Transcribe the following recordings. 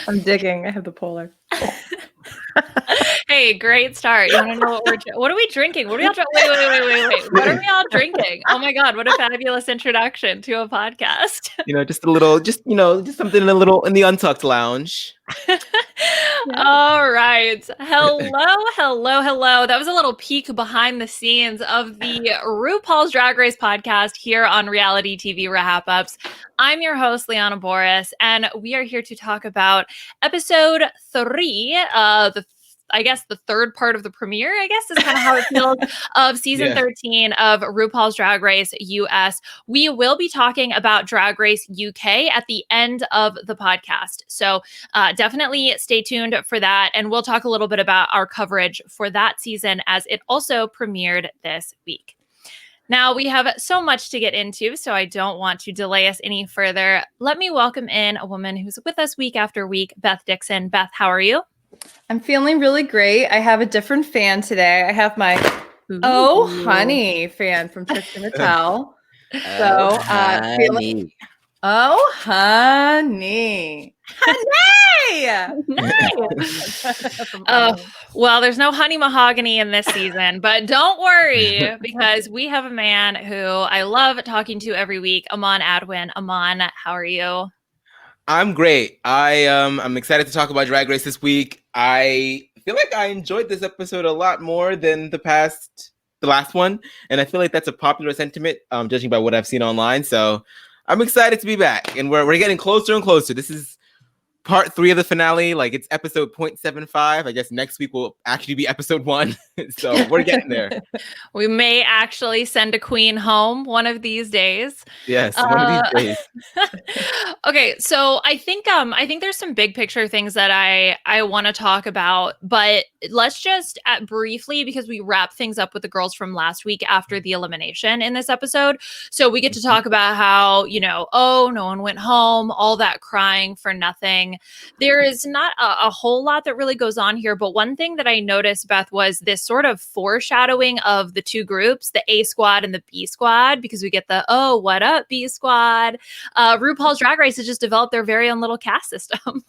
I'm digging. I have the polar. Hey, great start. You want to know what are we drinking? What are we all wait. What are we all drinking? Oh my God, what a fabulous introduction to a podcast. Just something in the Untucked lounge. All right. Hello. That was a little peek behind the scenes of the RuPaul's Drag Race podcast here on Reality TV RHAPups. I'm your host, Liana Boraas, and we are here to talk about episode 3, the third part of the premiere, is kind of how it feels, of season 13 of RuPaul's Drag Race US. We will be talking about Drag Race UK at the end of the podcast. So definitely stay tuned for that. And we'll talk a little bit about our coverage for that season as it also premiered this week. Now, we have so much to get into, so I don't want to delay us any further. Let me welcome in a woman who's with us week after week, Beth Dixon. Beth, how are you? I'm feeling really great. I have a different fan today. I have my Oh Honey fan from Cesternino. So feeling Oh Honey. Well, there's no honey mahogany in this season, but don't worry because we have a man who I love talking to every week, Aman Adwin. Aman, how are you? I'm great. I'm excited to talk about Drag Race this week. I feel like I enjoyed this episode a lot more than the last one, and I feel like that's a popular sentiment, judging by what I've seen online. So I'm excited to be back, and we're getting closer and closer. This is part 3 of the finale. Like, it's episode 0.75. I guess next week will actually be episode 1. So we're getting there. We may actually send a queen home one of these days. Yes, one of these days. Okay, so I think there's some big picture things that I want to talk about, but let's just briefly, because we wrap things up with the girls from last week after the elimination in this episode. So we get to talk about how, no one went home, all that crying for nothing. There is not a whole lot that really goes on here, but one thing that I noticed, Beth, was this sort of foreshadowing of the two groups, the A squad and the B squad, because we get the, oh, what up, B squad? RuPaul's Drag Race has just developed their very own little cast system.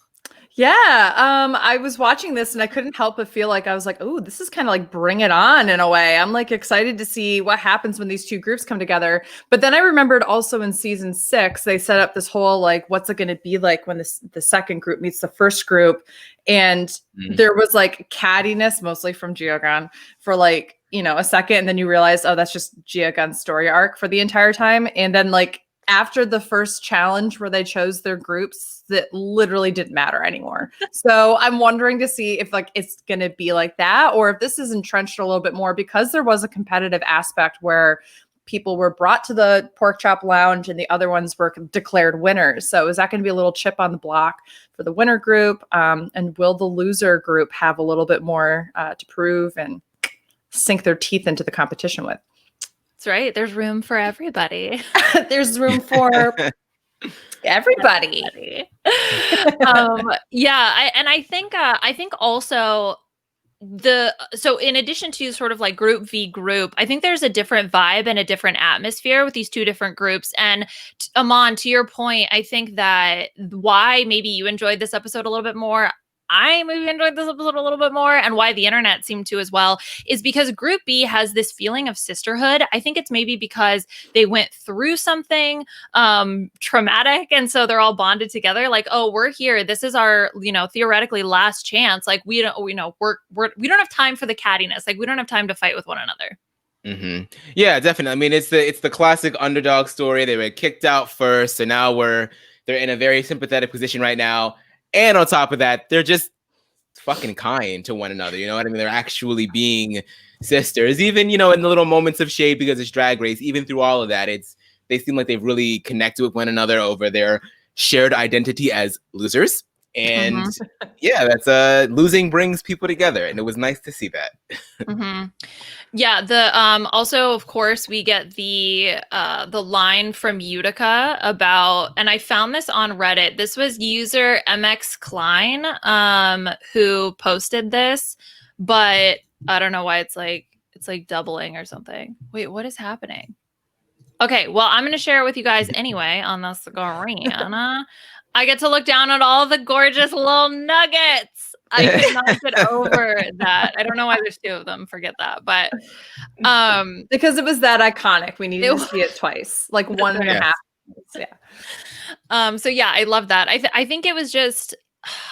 Yeah, I was watching this and I couldn't help but feel like I was like, oh, this is kind of like Bring It On in a way. I'm like excited to see what happens when these two groups come together. But then I remembered also in season 6, they set up this whole like, what's it going to be like when the second group meets the first group? And there was like cattiness, mostly from Geogun, for like, a second. And then you realize, oh, that's just Geogun's story arc for the entire time. And then like, after the first challenge where they chose their groups, that literally didn't matter anymore. So I'm wondering to see if like it's going to be like that, or if this is entrenched a little bit more, because there was a competitive aspect where people were brought to the pork chop lounge and the other ones were declared winners. So is that going to be a little chip on the block for the winner group? And will the loser group have a little bit more to prove and sink their teeth into the competition with? That's right. There's room for everybody. There's room for everybody. I think also so in addition to sort of like group v group, I think there's a different vibe and a different atmosphere with these two different groups. And Aman, to your point, I think that why maybe you enjoyed this episode a little bit more, I maybe enjoyed this episode a little bit more, and why the internet seemed to as well, is because Group B has this feeling of sisterhood. I think it's maybe because they went through something traumatic, and so they're all bonded together. Like, oh, we're here. This is our, theoretically last chance. Like, we don't have time for the cattiness. Like, we don't have time to fight with one another. Mm-hmm. Yeah, definitely. I mean, it's the classic underdog story. They were kicked out first, so now they're in a very sympathetic position right now. And on top of that, they're just fucking kind to one another. You know what I mean? They're actually being sisters, even, in the little moments of shade because it's Drag Race. Even through all of that, they seem like they've really connected with one another over their shared identity as losers. And that's losing brings people together. And it was nice to see that. Yeah, the also, of course, we get the line from Utica about, and I found this on Reddit. This was user MX Klein who posted this, but I don't know why it's like doubling or something. Wait, what is happening? Okay, well, I'm going to share it with you guys anyway on the Sagarina. I get to look down at all the gorgeous little nuggets. I could not get over that. I don't know why there's two of them. Forget that. But because it was that iconic. We needed to see it twice, like one and a half. Yeah. So yeah, I love that. I think it was just,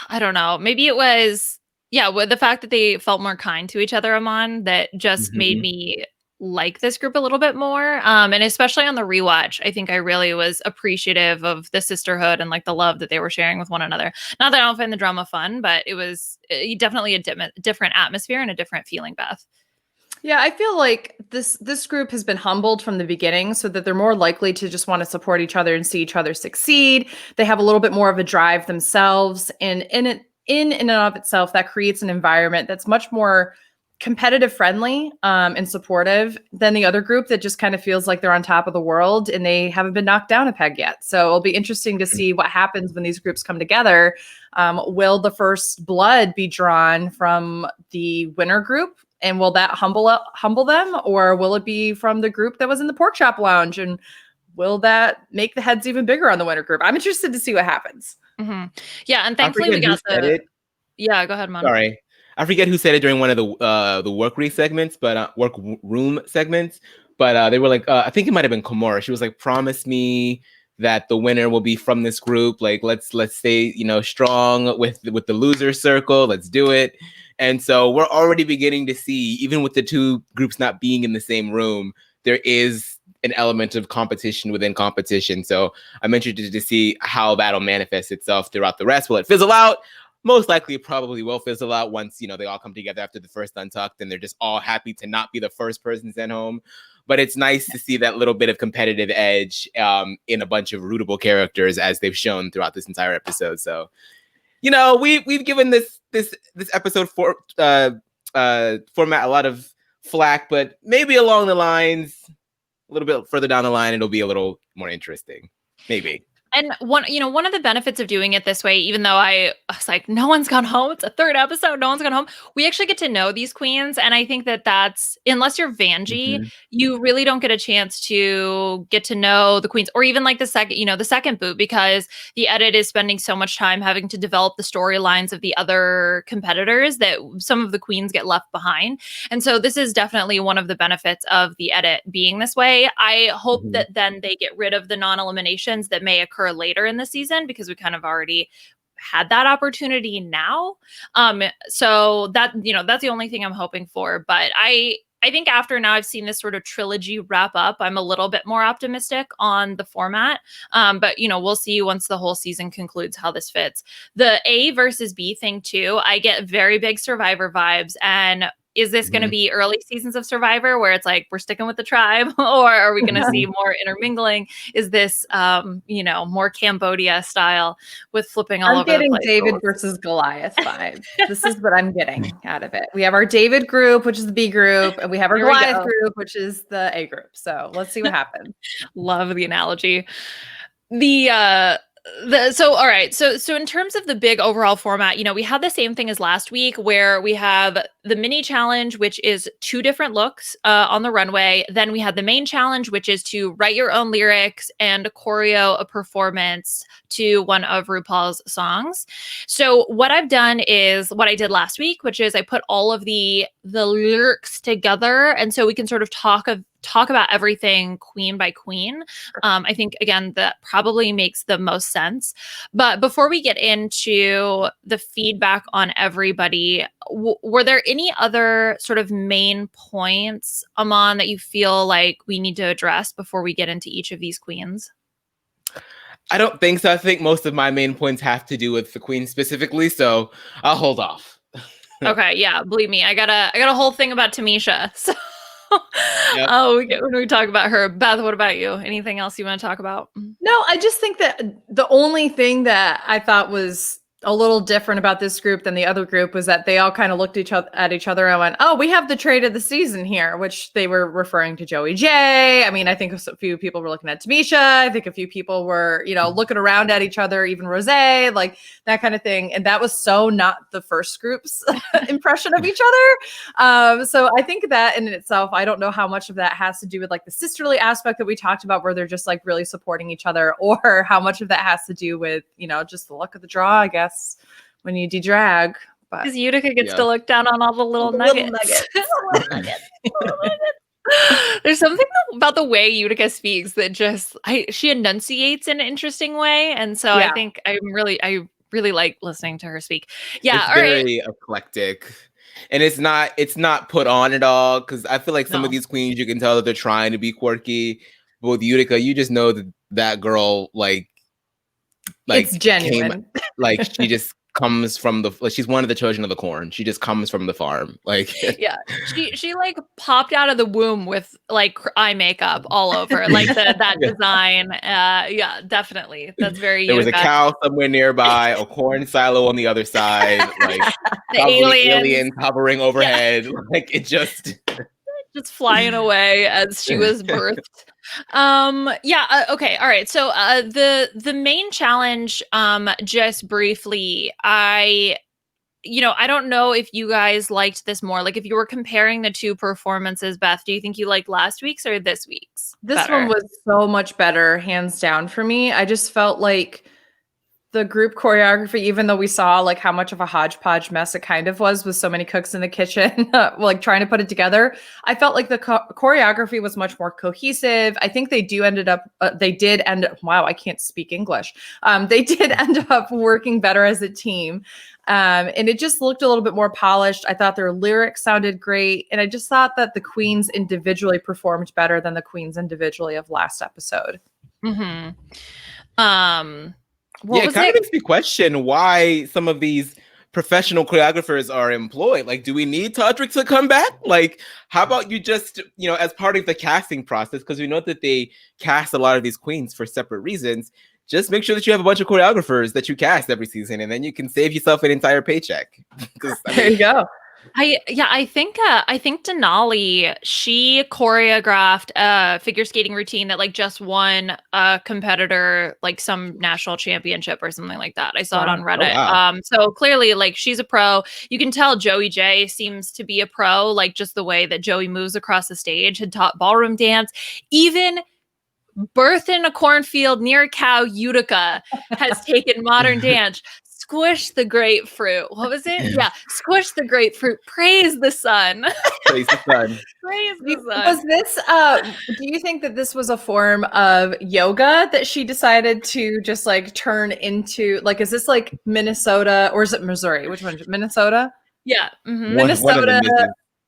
I don't know. Maybe it was, with the fact that they felt more kind to each other, Aman, that just made me like this group a little bit more. And especially on the rewatch, I think I really was appreciative of the sisterhood and like the love that they were sharing with one another. Not that I don't find the drama fun, but it was definitely a different atmosphere and a different feeling, Beth. Yeah, I feel like this group has been humbled from the beginning so that they're more likely to just want to support each other and see each other succeed. They have a little bit more of a drive themselves. And in and of itself, that creates an environment that's much more competitive friendly and supportive than the other group that just kind of feels like they're on top of the world and they haven't been knocked down a peg yet. So it'll be interesting to see what happens when these groups come together. Will the first blood be drawn from the winner group? And will that humble them? Or will it be from the group that was in the pork chop lounge? And will that make the heads even bigger on the winner group? I'm interested to see what happens. Yeah, and thankfully we got the... Yeah, go ahead, Mom. Sorry. I forget who said it during one of the workroom segments, but they were like, I think it might have been Kimura. She was like, promise me that the winner will be from this group. Like, let's stay, strong with the loser circle. Let's do it. And so we're already beginning to see, even with the two groups not being in the same room, there is an element of competition within competition. So I'm interested to see how that'll manifest itself throughout the rest. Will it fizzle out? Most likely it probably will fizzle out once, they all come together after the first Untucked and they're just all happy to not be the first person sent home. But it's nice to see that little bit of competitive edge in a bunch of rootable characters as they've shown throughout this entire episode. So, we've given this episode format a lot of flack, but maybe along the lines, a little bit further down the line, it'll be a little more interesting. Maybe. And one of the benefits of doing it this way, even though I was like, no one's gone home. It's a third episode. No one's gone home. We actually get to know these queens. And I think that's, unless you're Vanjie, you really don't get a chance to get to know the queens or even like the second boot, because the edit is spending so much time having to develop the storylines of the other competitors that some of the queens get left behind. And so this is definitely one of the benefits of the edit being this way. I hope that then they get rid of the non-eliminations that may occur later in the season, because we kind of already had that opportunity now. So that, that's the only thing I'm hoping for. But I think after now I've seen this sort of trilogy wrap up, I'm a little bit more optimistic on the format. But we'll see once the whole season concludes how this fits. The A versus B thing too, I get very big Survivor vibes. And is this going to be early seasons of Survivor where it's like, we're sticking with the tribe, or are we going to see more intermingling? Is this, more Cambodia style with flipping all over the place? I'm getting David versus Goliath vibe. This is what I'm getting out of it. We have our David group, which is the B group, and we have our Goliath group, which is the A group. So let's see what happens. Love the analogy. All right. So in terms of the big overall format, we had the same thing as last week where we have the mini challenge, which is 2 different looks on the runway. Then we had the main challenge, which is to write your own lyrics and choreo a performance to one of RuPaul's songs. So what I've done is what I did last week, which is I put all of the lyrics together. And so we can sort of talk about everything queen by queen. I think, again, that probably makes the most sense. But before we get into the feedback on everybody, were there any other sort of main points, Aman, that you feel like we need to address before we get into each of these queens? I don't think so. I think most of my main points have to do with the queen specifically, so I'll hold off. Okay, yeah, believe me, I got a whole thing about Tamisha. So when we talk about her. Beth, what about you? Anything else you want to talk about? No, I just think that the only thing that I thought was a little different about this group than the other group was that they all kind of looked at each other and went, "Oh, we have the trade of the season here," which they were referring to Joey J. I mean, I think a few people were looking at Tamisha. I think a few people were, looking around at each other, even Rose, like that kind of thing. And that was so not the first group's impression of each other. So I think that in itself, I don't know how much of that has to do with like the sisterly aspect that we talked about, where they're just like really supporting each other, or how much of that has to do with, just the luck of the draw, I guess. When you de-drag, because Utica gets to look down on all the little nuggets. There's something about the way Utica speaks that just she enunciates in an interesting way, and so I think I really like listening to her speak. Yeah, it's very eclectic, and it's not put on at all, because I feel like some of these queens, you can tell that they're trying to be quirky, but with Utica, you just know that girl like it's genuine. She just comes from she's one of the children of the corn. She just comes from the farm. She like popped out of the womb with like eye makeup all over, like that design. Definitely. That's very there was a cow somewhere nearby, a corn silo on the other side, like the aliens hovering overhead. Like it just flying away as she was birthed. Okay. All right. So the main challenge, just briefly, I don't know if you guys liked this more. Like if you were comparing the two performances, Beth, do you think you liked last week's or this week's? This one was so much better, hands down for me. I just felt like the group choreography, even though we saw like how much of a hodgepodge mess it kind of was with so many cooks in the kitchen, like trying to put it together, I felt like the choreography was much more cohesive. I think they did end up, wow, I can't speak English. They did end up working better as a team. And it just looked a little bit more polished. I thought their lyrics sounded great. And I just thought that the queens individually performed better than the queens individually of last episode. Mm-hmm. It kind of makes me question why some of these professional choreographers are employed. Like, do we need Todrick to come back? Like, how about you just, as part of the casting process, because we know that they cast a lot of these queens for separate reasons, just make sure that you have a bunch of choreographers that you cast every season, and then you can save yourself an entire paycheck. There you go. I think Denali, she choreographed a figure skating routine that like just won a competitor like some national championship or something like that. I saw it on Reddit. Oh, wow. So clearly like she's a pro. You can tell Joey J seems to be a pro, like just the way that Joey moves across the stage, had taught ballroom dance, even birth in a cornfield near a cow. Utica has taken modern dance. Squish the grapefruit. What was it? Yeah. Squish the grapefruit. Praise the sun. Praise the sun. Praise the sun. Was this, do you think that this was a form of yoga that she decided to just like turn into, like, is this like Minnesota or is it Missouri? Which one? Minnesota? Yeah. Mm-hmm.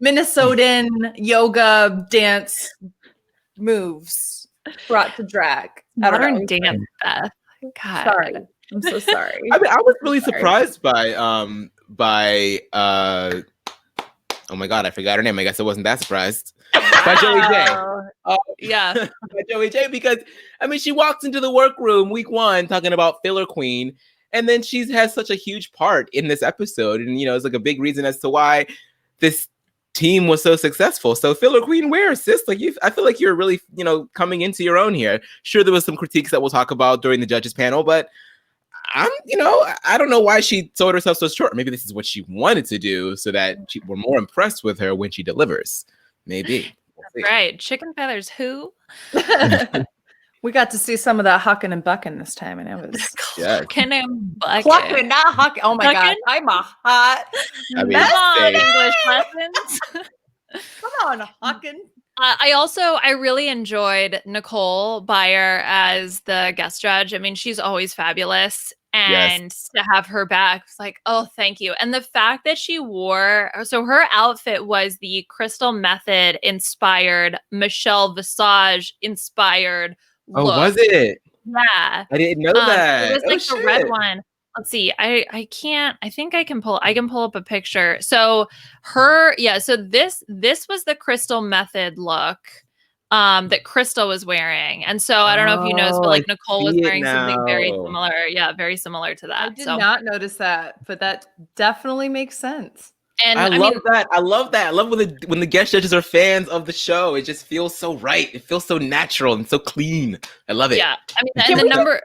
Minnesotan yoga dance moves brought to drag. Modern dance, Beth. God. Sorry. I'm so sorry. I mean, I was really surprised by oh my God, I forgot her name. I guess I wasn't that surprised. By Joey J. By Joey J, because I mean, she walks into the workroom week 1 talking about filler queen, and then she has such a huge part in this episode, and it's like a big reason as to why this team was so successful. So filler queen, where, sis? Like I feel like you're really coming into your own here. Sure, there was some critiques that we'll talk about during the judges panel, but I don't know why she sold herself so short. Maybe this is what she wanted to do so that we're more impressed with her when she delivers. Maybe. Right. Chicken feathers, who? We got to see some of that hucking and bucking this time, and it was hucking and bucking. Clucking, not hucking. Oh my God. I'm a hot. Come on, English lessons. Come on, hucking. I really enjoyed Nicole Byer as the guest judge. I mean, she's always fabulous. And to have her back, it's like, oh, thank you. And the fact that she wore, so her outfit was the Crystal Method inspired, Michelle Visage inspired look. Oh, was it? Yeah. I didn't know that. It was like the red one. Let's see. I think I can pull up a picture. So so this was the Crystal Method look. that Crystal was wearing. And so I don't know if you noticed, but like Nicole was wearing something very similar. Yeah, very similar to that. I did not notice that, but that definitely makes sense. And I love that. I love that. I love when the guest judges are fans of the show. It just feels so right. It feels so natural and so clean. I love it. Yeah. I mean, and the number.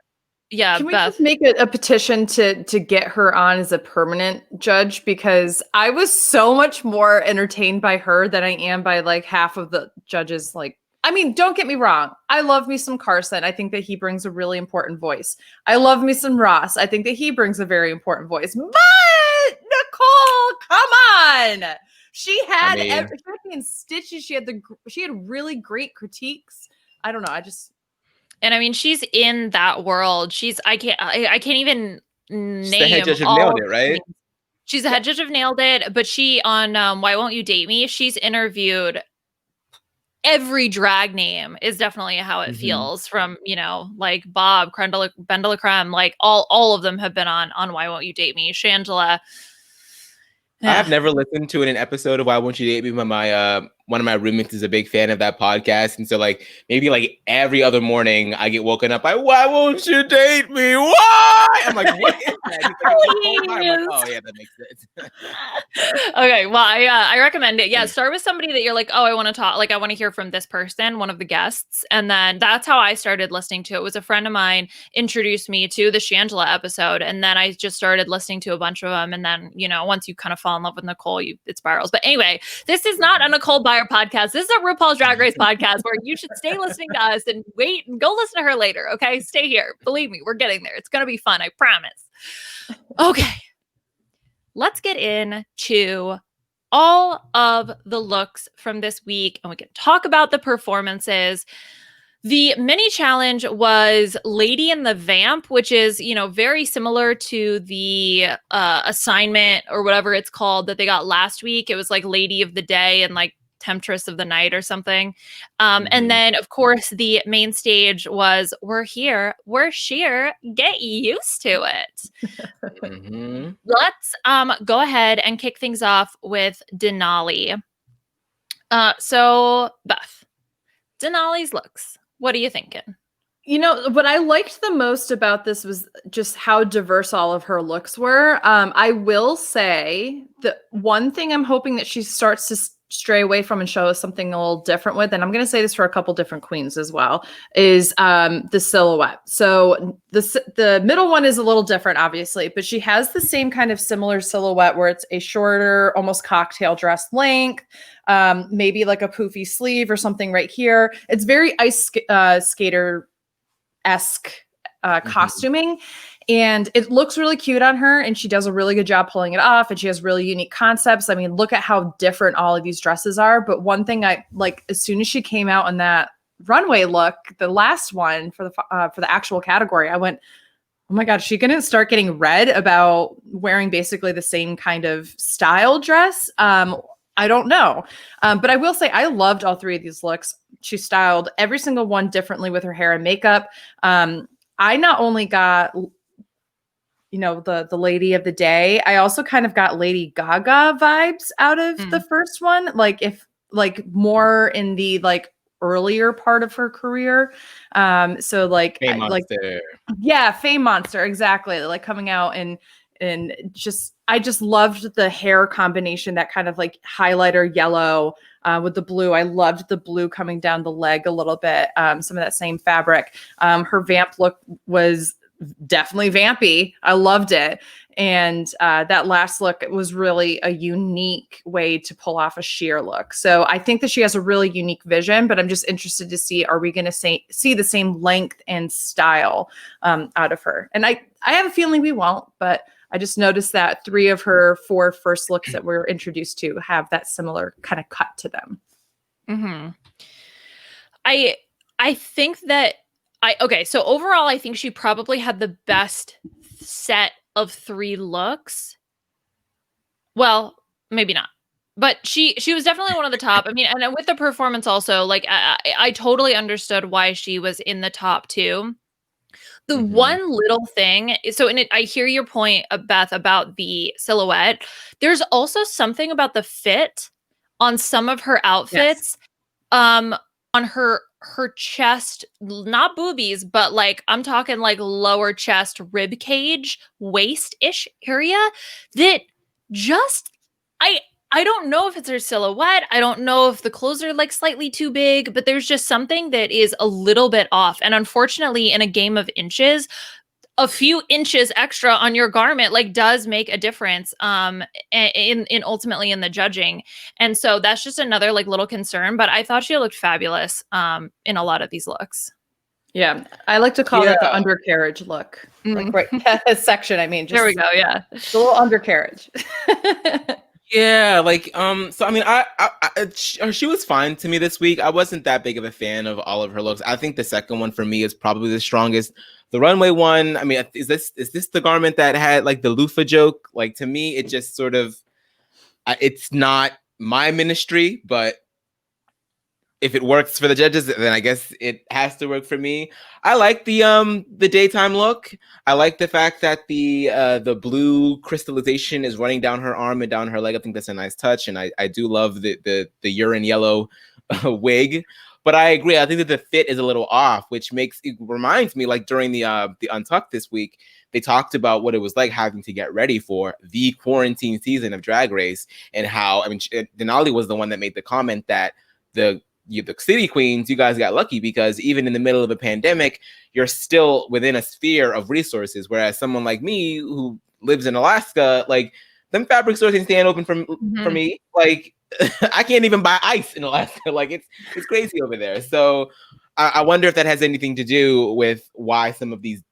Yeah, can we Beth. just make a petition to get her on as a permanent judge? Because I was so much more entertained by her than I am by like half of the judges. Like, I mean, don't get me wrong. I love me some Carson. I think that he brings a really important voice. I love me some Ross. I think that he brings a very important voice. But Nicole, come on. She had everything in stitches. She had really great critiques. I don't know. And I mean, she's in that world. I can't even name. She's the head judge of Nailed It, right? She's the head judge of Nailed It, but she on Why Won't You Date Me? She's interviewed every drag name is definitely how it feels from, like Bob, Bendela Creme, like all of them have been on Why Won't You Date Me? Shangela. Yeah. I have never listened to an episode of Why Won't You Date Me, but my one of my roommates is a big fan of that podcast, and so like maybe like every other morning I get woken up by Why Won't You Date Me? Why? I'm like, what is that? I'm like, oh yeah, that makes sense. Okay, well I recommend it. Yeah, start with somebody that you're like, oh, I want to talk, like I want to hear from this person, one of the guests, and then that's how I started listening to it. It was a friend of mine introduced me to the Shangela episode, and then I just started listening to a bunch of them, and then once you kind of fall in love with Nicole, it spirals. But anyway, this is not a Nicole Byer podcast. This is a RuPaul's Drag Race podcast where you should stay listening to us and wait and go listen to her later. Okay, stay here. Believe me, we're getting there. It's gonna be fun. I promise. Okay, let's get into all of the looks from this week, and we can talk about the performances. The mini challenge was Lady and the Vamp, which is, very similar to the assignment or whatever it's called that they got last week. It was like Lady of the Day and like Temptress of the Night or something. And then, of course, the main stage was We're Here, We're Sheer, Get Used to It. Let's go ahead and kick things off with Denali. So, Beth, Denali's looks. What are you thinking? What I liked the most about this was just how diverse all of her looks were. I will say the one thing I'm hoping that she starts to stray away from and show us something a little different with, and I'm going to say this for a couple different queens as well, is the silhouette. So the middle one is a little different, obviously, but she has the same kind of similar silhouette where it's a shorter, almost cocktail dress length, maybe like a poofy sleeve or something right here. It's very ice skater-esque costuming. And it looks really cute on her, and she does a really good job pulling it off, and she has really unique concepts. I mean, look at how different all of these dresses are. But one thing I like, as soon as she came out in that runway look, the last one for the actual category, I went, oh my God, is she going to start getting read about wearing basically the same kind of style dress? I don't know. But I will say I loved all three of these looks. She styled every single one differently with her hair and makeup. I not only got the Lady of the Day, I also kind of got Lady Gaga vibes out of the first one. Like more in the like earlier part of her career. So like, Fame Monster. Yeah, Fame Monster. Exactly. Like coming out and I just loved the hair combination, that kind of like highlighter yellow with the blue. I loved the blue coming down the leg a little bit. Some of that same fabric. Her vamp look was definitely vampy. I loved it. And that last look was really a unique way to pull off a sheer look. So I think that she has a really unique vision, but I'm just interested to see, are we going to see the same length and style out of her? And I have a feeling we won't, but I just noticed that 3 of her 4 first looks that we're introduced to have that similar kind of cut to them. Mm-hmm. I think that so overall, I think she probably had the best set of 3 looks. Well, maybe not, but she was definitely one of the top. I mean, and with the performance also, like I totally understood why she was in the top 2. The one little thing, so I hear your point, Beth, about the silhouette. There's also something about the fit on some of her outfits. Yes. on her chest, not boobies, but like I'm talking like lower chest, rib cage, waist-ish area that just I don't know if it's her silhouette. I don't know if the clothes are like slightly too big, but there's just something that is a little bit off. And unfortunately, in a game of inches, a few inches extra on your garment like does make a difference in ultimately in the judging. And so that's just another like little concern, but I thought she looked fabulous in a lot of these looks. Yeah, I like to call that the undercarriage look. Like right section, I mean, just there we go. Yeah, a little undercarriage. Yeah, like so I mean, she was fine to me this week. I wasn't that big of a fan of all of her looks. I think the second one for me is probably the strongest. The runway one, I mean, is this the garment that had like the loofah joke? Like to me, it just sort of it's not my ministry, but if it works for the judges, then I guess it has to work for me. I like the daytime look. I like the fact that the blue crystallization is running down her arm and down her leg. I think that's a nice touch, and I do love the urine yellow wig. But I agree. I think that the fit is a little off, which reminds me like during the Untucked this week, they talked about what it was like having to get ready for the quarantine season of Drag Race, and how Denali was the one that made the comment that the city queens, you guys got lucky because even in the middle of a pandemic, you're still within a sphere of resources. Whereas someone like me who lives in Alaska, like them fabric stores can stand open for me. Like I can't even buy ice in Alaska. Like it's crazy over there. So I wonder if that has anything to do with why some of these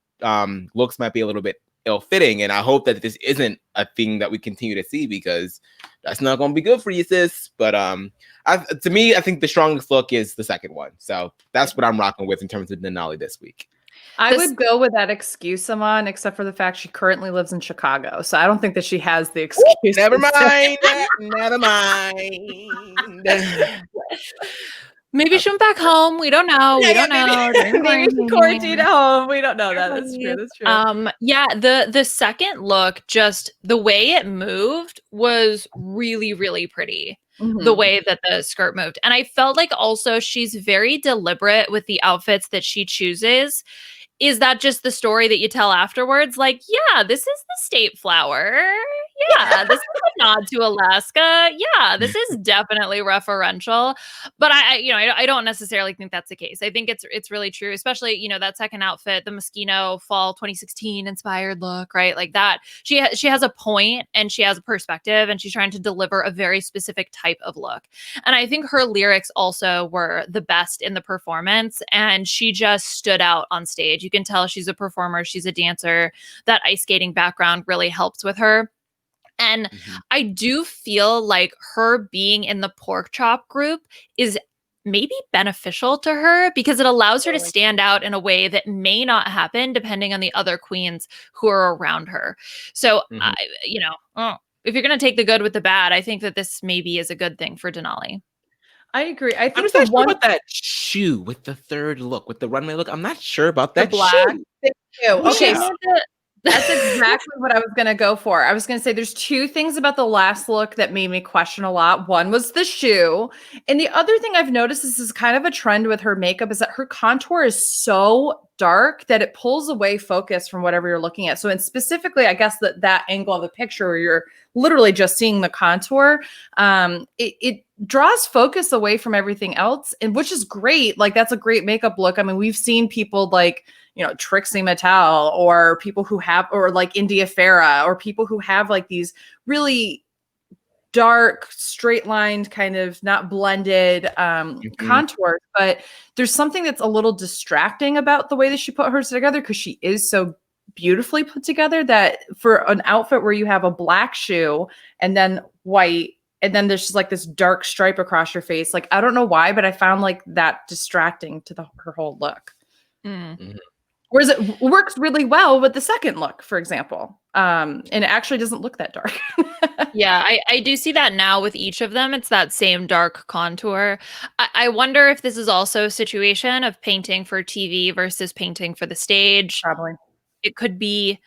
looks might be a little bit ill-fitting. And I hope that this isn't a thing that we continue to see, because that's not going to be good for you, sis. But to me, I think the strongest look is the second one. So that's what I'm rocking with in terms of Denali this week. I would go with that excuse, Aman, except for the fact she currently lives in Chicago. So I don't think that she has the excuse. Never mind. Never mind. Maybe she went back home. We don't know. We don't know. Maybe she quarantined at home. We don't know that. That's true. That's true. Yeah, the second look, just the way it moved was really, really pretty. The way that the skirt moved. And I felt like also she's very deliberate with the outfits that she chooses. Is that just the story that you tell afterwards? Like, yeah, this is the state flower. Yeah, this is a nod to Alaska. Yeah, this is definitely referential. But I don't necessarily think that's the case. I think it's really true, especially, that second outfit, the Moschino fall 2016 inspired look, right? Like that. She has a point and she has a perspective, and she's trying to deliver a very specific type of look. And I think her lyrics also were the best in the performance, and she just stood out on stage. You can tell she's a performer, she's a dancer. That ice skating background really helps with her. And I do feel like her being in the pork chop group is maybe beneficial to her, because it allows her to stand out in a way that may not happen depending on the other queens who are around her. So, if you're going to take the good with the bad, I think that this maybe is a good thing for Denali. I agree. I think I'm not sure about that shoe with the third look, with the runway look. I'm not sure about that black shoe. Okay, so that's exactly what I was going to go for. I was going to say there's two things about the last look that made me question a lot. One was the shoe. And the other thing I've noticed, this is kind of a trend with her makeup, is that her contour is so dark that it pulls away focus from whatever you're looking at. So, and specifically, I guess that angle of the picture where you're literally just seeing the contour, it draws focus away from everything else, and which is great. Like, that's a great makeup look. I mean, we've seen people like, Trixie Mattel, or people who have, or like India Farah, or people who have like these really dark, straight lined, kind of not blended contours. But there's something that's a little distracting about the way that she put hers together, because she is so beautifully put together, that for an outfit where you have a black shoe and then white, and then there's just like this dark stripe across your face. Like, I don't know why, but I found like that distracting to her whole look. Whereas it works really well with the second look, for example. And it actually doesn't look that dark. Yeah, I do see that now with each of them. It's that same dark contour. I wonder if this is also a situation of painting for TV versus painting for the stage. Probably. It could be,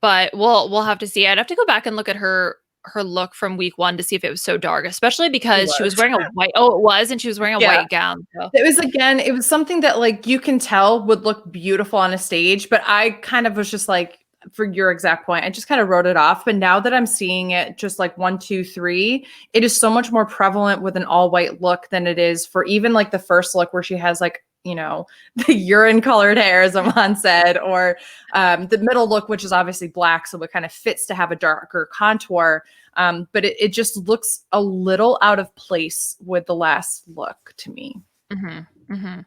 but we'll have to see. I'd have to go back and look at her her look from week 1 to see if it was so dark, especially because she was wearing a white. Oh, it was, and she was wearing a white gown. So. It was something that like you can tell would look beautiful on a stage, but I kind of was just like, for your exact point, I just kind of wrote it off. But now that I'm seeing it just like 1, 2, 3, it is so much more prevalent with an all white look than it is for even like the first look where she has like, you know, the urine colored hair, as Aman said, or the middle look, which is obviously black. So it kind of fits to have a darker contour. But it just looks a little out of place with the last look to me. Mm-hmm. Mm-hmm.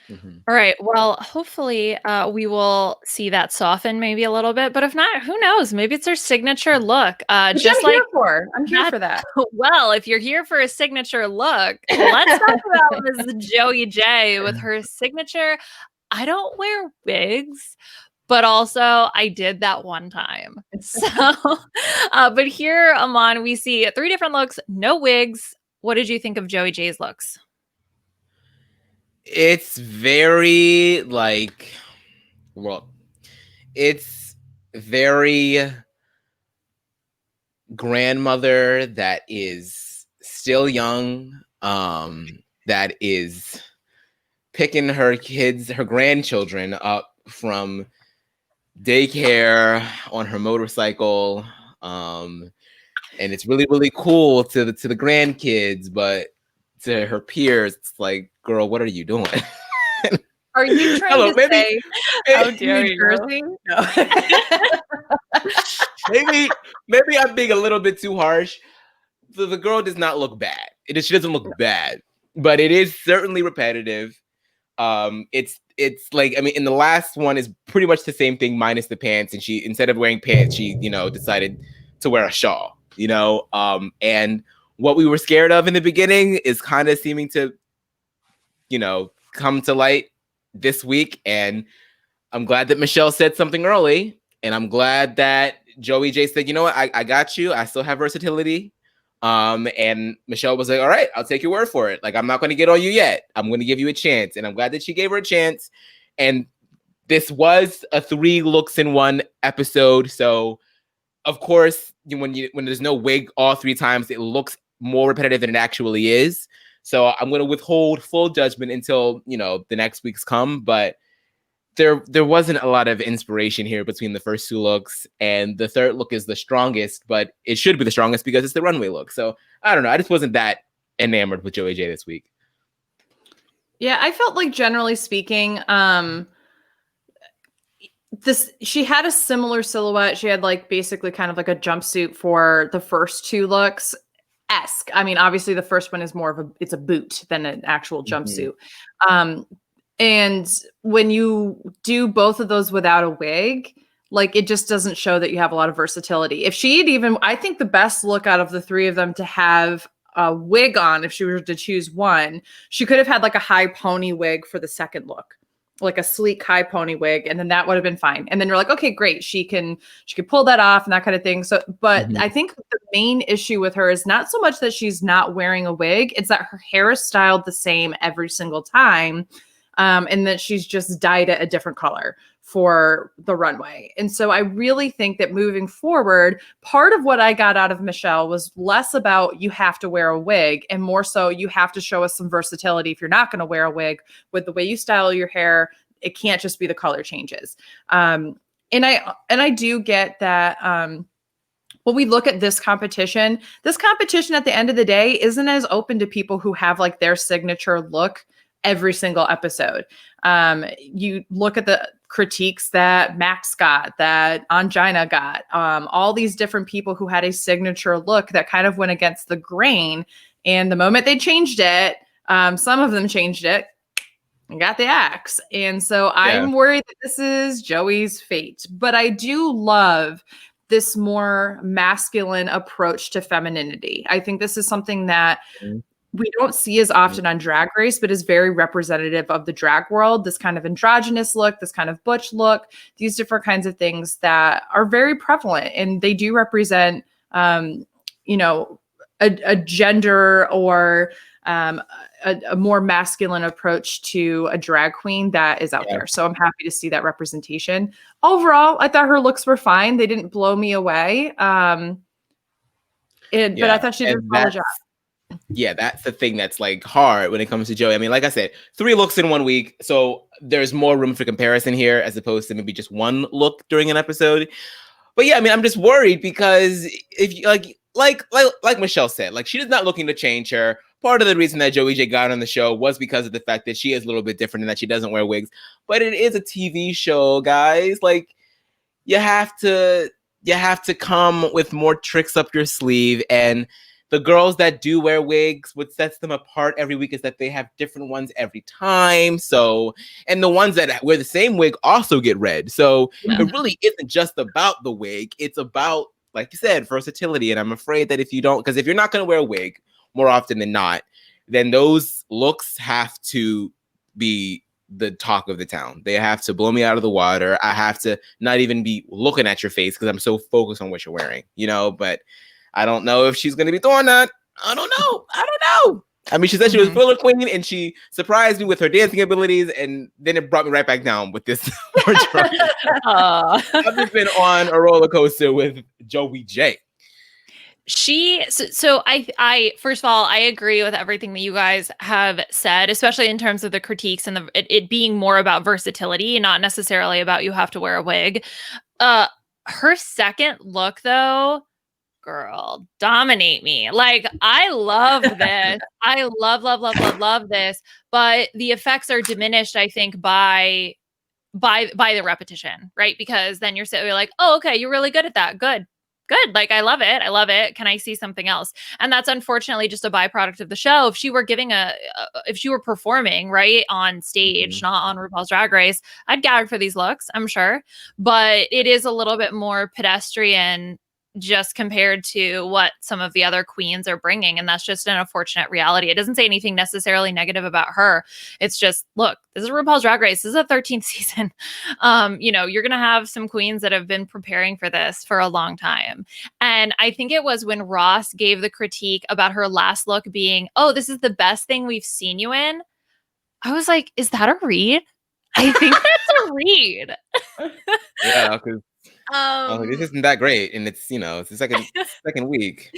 Mm-hmm. All right. Well, hopefully we will see that soften maybe a little bit, but if not, who knows? Maybe it's her signature look. Just I'm here for that. Well, if you're here for a signature look, let's talk about Ms. Joey J with her signature. I don't wear wigs, but also I did that one time. So, but here, Aman, we see 3 different looks, no wigs. What did you think of Joey J's looks? It's very like, well, it's very grandmother that is still young, that is picking her kids, her grandchildren up from daycare on her motorcycle. And it's really, really cool to the grandkids, but to her peers, it's like, girl, what are you doing? Are you trying to say, how dare Jersey? No. maybe I'm being a little bit too harsh. The girl does not look bad. She doesn't look bad, but it is certainly repetitive. It's like, I mean, in the last one is pretty much the same thing minus the pants, and she, instead of wearing pants, she, you know, decided to wear a shawl, you know, and what we were scared of in the beginning is kind of seeming to, you know, come to light this week. And I'm glad that Michelle said something early, and I'm glad that Joey J said, you know what, I got you. I still have versatility. And Michelle was like, all right, I'll take your word for it. Like, I'm not going to get on you yet. I'm going to give you a chance. And I'm glad that she gave her a chance. And this was a 3 looks in 1 episode. So of course, when there's no wig all 3 times, it looks more repetitive than it actually is. So I'm going to withhold full judgment until, you know, the next week's come. But there wasn't a lot of inspiration here between the first 2 looks, and the third look is the strongest, but it should be the strongest because it's the runway look. So I don't know. I just wasn't that enamored with Joey J this week. Yeah, I felt like, generally speaking, she had a similar silhouette. She had like basically kind of like a jumpsuit for the first 2 looks. I mean, obviously the first one is more of it's a boot than an actual jumpsuit. Mm-hmm. And when you do both of those without a wig, like, it just doesn't show that you have a lot of versatility. If she had even, I think the best look out of the 3 of them to have a wig on, if she were to choose one, she could have had like a high pony wig for the second look, like a sleek high pony wig, and then that would have been fine. And then you're like, okay, great, she can pull that off and that kind of thing. So, but I think the main issue with her is not so much that she's not wearing a wig, it's that her hair is styled the same every single time. And that she's just dyed it a different color for the runway. And so I really think that moving forward, part of what I got out of Michelle was less about you have to wear a wig, and more so you have to show us some versatility if you're not going to wear a wig with the way you style your hair. It can't just be the color changes. And I do get that when we look at this competition at the end of the day isn't as open to people who have like their signature look every single episode. You look at the critiques that Max got, that Angina got, all these different people who had a signature look that kind of went against the grain. And the moment they changed it, some of them changed it and got the axe. And so I'm worried that this is Joey's fate. But I do love this more masculine approach to femininity. I think this is something that we don't see as often on Drag Race, but is very representative of the drag world. This kind of androgynous look, this kind of butch look, these different kinds of things that are very prevalent, and they do represent, you know, a gender or a more masculine approach to a drag queen that is out there. So I'm happy to see that representation. Overall, I thought her looks were fine. They didn't blow me away. But I thought she did a solid job. Yeah, that's the thing that's like hard when it comes to Joey. I mean, like I said, 3 looks in 1 week, so there's more room for comparison here as opposed to maybe just 1 look during an episode. But yeah, I mean, I'm just worried because if you like Michelle said, like she's not looking to change her. Part of the reason that Joey J got on the show was because of the fact that she is a little bit different and that she doesn't wear wigs. But it is a TV show, guys. Like you have to come with more tricks up your sleeve. And the girls that do wear wigs, what sets them apart every week is that they have different ones every time. So, and the ones that wear the same wig also get read. So it really isn't just about the wig. It's about, like you said, versatility. And I'm afraid that if you don't, because if you're not going to wear a wig more often than not, then those looks have to be the talk of the town. They have to blow me out of the water. I have to not even be looking at your face because I'm so focused on what you're wearing, but I don't know if she's going to be doing that. I don't know. I mean, she said she was filler queen and she surprised me with her dancing abilities. And then it brought me right back down with this. I've just been on a roller coaster with Joey J. I first of all, I agree with everything that you guys have said, especially in terms of the critiques and it being more about versatility, not necessarily about you have to wear a wig. Her second look though, girl, dominate me. Like I love this. I love this, but the effects are diminished, I think, by the repetition, right? Because then you're like, oh, okay, you're really good at that. Good. Like, I love it. Can I see something else? And that's unfortunately just a byproduct of the show. If she were if she were performing right on stage, not on RuPaul's Drag Race, I'd gag for these looks, I'm sure. But it is a little bit more pedestrian just compared to what some of the other queens are bringing. And that's just an unfortunate reality. It doesn't say anything necessarily negative about her. It's just, look, this is RuPaul's Drag Race. This is a 13th season. You're going to have some queens that have been preparing for this for a long time. And I think it was when Ross gave the critique about her last look being, oh, this is the best thing we've seen you in. I was like, is that a read? I think that's a read. Yeah, because this isn't that great, and it's it's the second week.